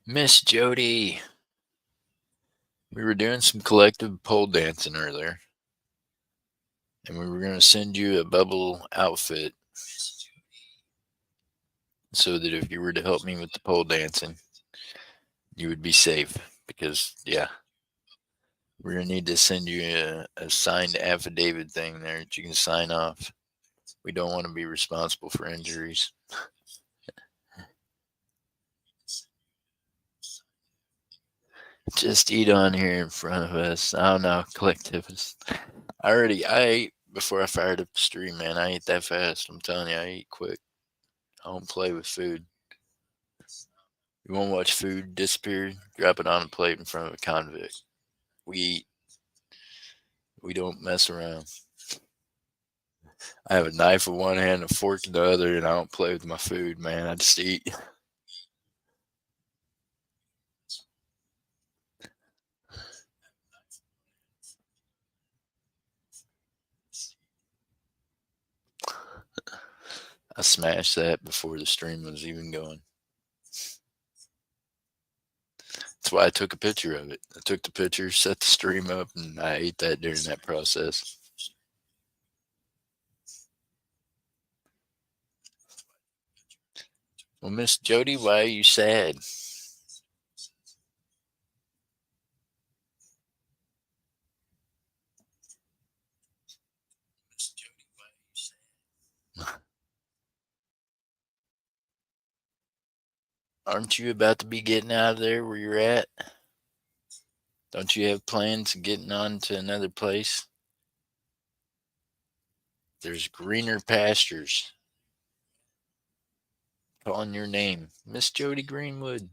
Miss Jody, we were doing some collective pole dancing earlier, and we were going to send you a bubble outfit so that if you were to help me with the pole dancing, you would be safe. Because, yeah, we're going to need to send you a signed affidavit thing there that you can sign off. We don't want to be responsible for injuries. Just eat on here in front of us. I don't know, collectivist. I ate before I fired up the stream, man. I ate that fast. I'm telling you, I eat quick. I don't play with food. You want to watch food disappear? Drop it on a plate in front of a convict. We eat. We don't mess around. I have a knife in one hand, a fork in the other, and I don't play with my food, man. I just eat. I smashed that before the stream was even going. That's why I took a picture of it. I took the picture, set the stream up, and I ate that during that process. Well, Miss Jody, why are you sad? Aren't you about to be getting out of there where you're at? Don't you have plans of getting on to another place? There's greener pastures calling your name, Miss Jody Greenwood.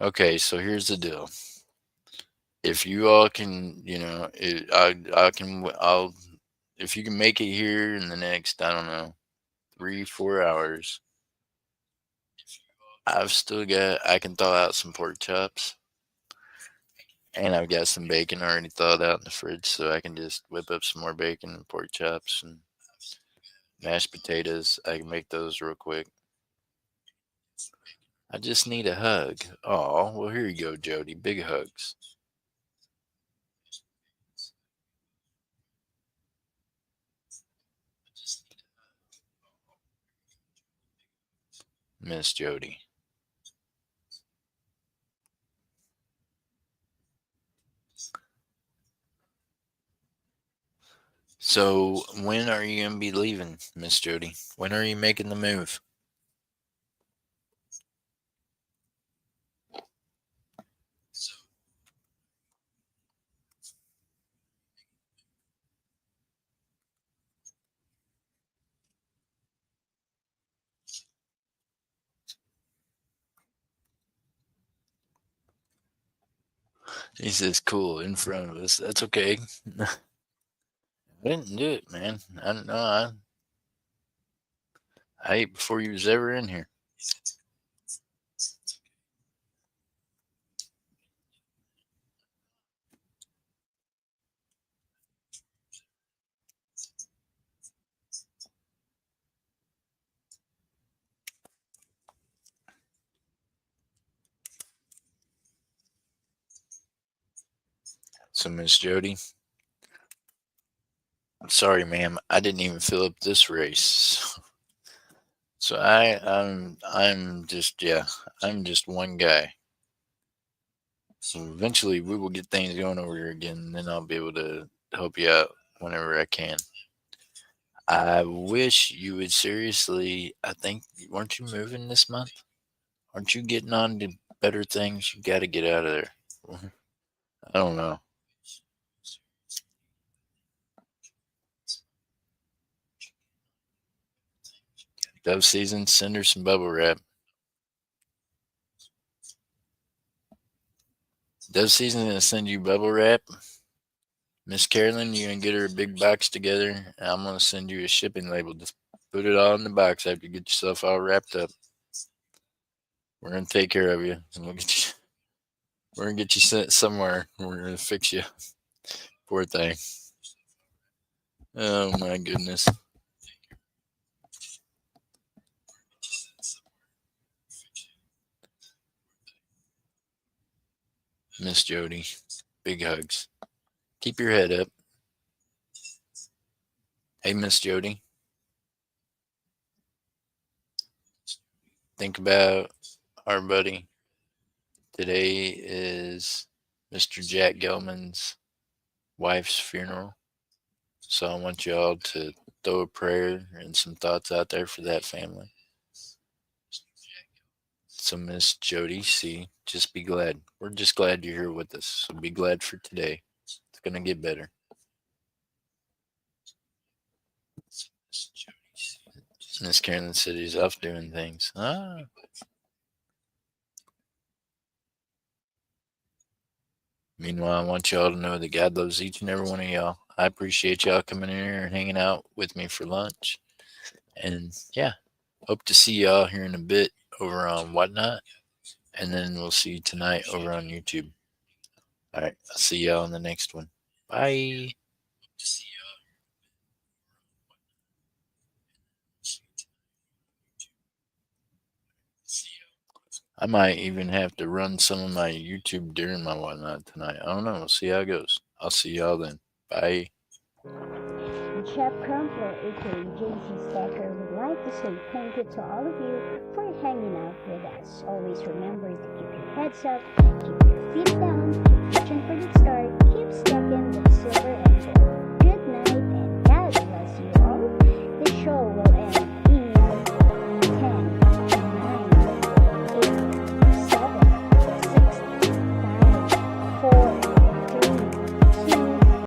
Okay, so here's the deal. If you all can, I'll, if you can make it here in the next, I don't know, 3-4 hours, I can thaw out some pork chops, and I've got some bacon already thawed out in the fridge, so I can just whip up some more bacon and pork chops and mashed potatoes. I can make those real quick. I just need a hug. Oh, well, here you go, Jody. Big hugs. Miss Jody. So, when are you going to be leaving, Miss Jody? When are you making the move? He says, cool, in front of us. That's okay. I didn't do it, man. I don't know. I ate before you was ever in here. So, Miss Jody, I'm sorry, ma'am. I didn't even fill up this race. So I'm just, yeah, I'm just one guy. So eventually we will get things going over here again, and then I'll be able to help you out whenever I can. I wish you would seriously. I think, weren't you moving this month? Aren't you getting on to better things? You got to get out of there. I don't know. Dove season, send her some bubble wrap. Dove season gonna send you bubble wrap. Miss Carolyn, you're gonna get her a big box together, and I'm gonna send you a shipping label. Just put it all in the box after you get yourself all wrapped up. We're gonna take care of you, and we're gonna get you sent somewhere. We're gonna fix you. Poor thing. Oh my goodness. Miss Jody, big hugs. Keep your head up. Hey, Miss Jody, think about our buddy. Today is Mr. Jack Gelman's wife's funeral. So I want y'all to throw a prayer and some thoughts out there for that family. So, Miss Jody C., just be glad. We're just glad you're here with us. So be glad for today. It's going to get better. Miss Carolyn City's off doing things. Meanwhile, I want y'all to know that God loves each and every one of y'all. I appreciate y'all coming in here and hanging out with me for lunch. And yeah, hope to see y'all here in a bit over on Whatnot. And then we'll see you tonight over on YouTube. All right, I'll see y'all in the next one. Bye. I might even have to run some of my YouTube during my Whatnot tonight. I don't know. We'll see how it goes. I'll see y'all then. Bye. Jeff Crumpler, aka JC Stacker, would like to say thank you to all of you for hanging out with us. Always remember to keep your heads up, keep your feet down, keep reaching for the start, keep stepping with silver and gold.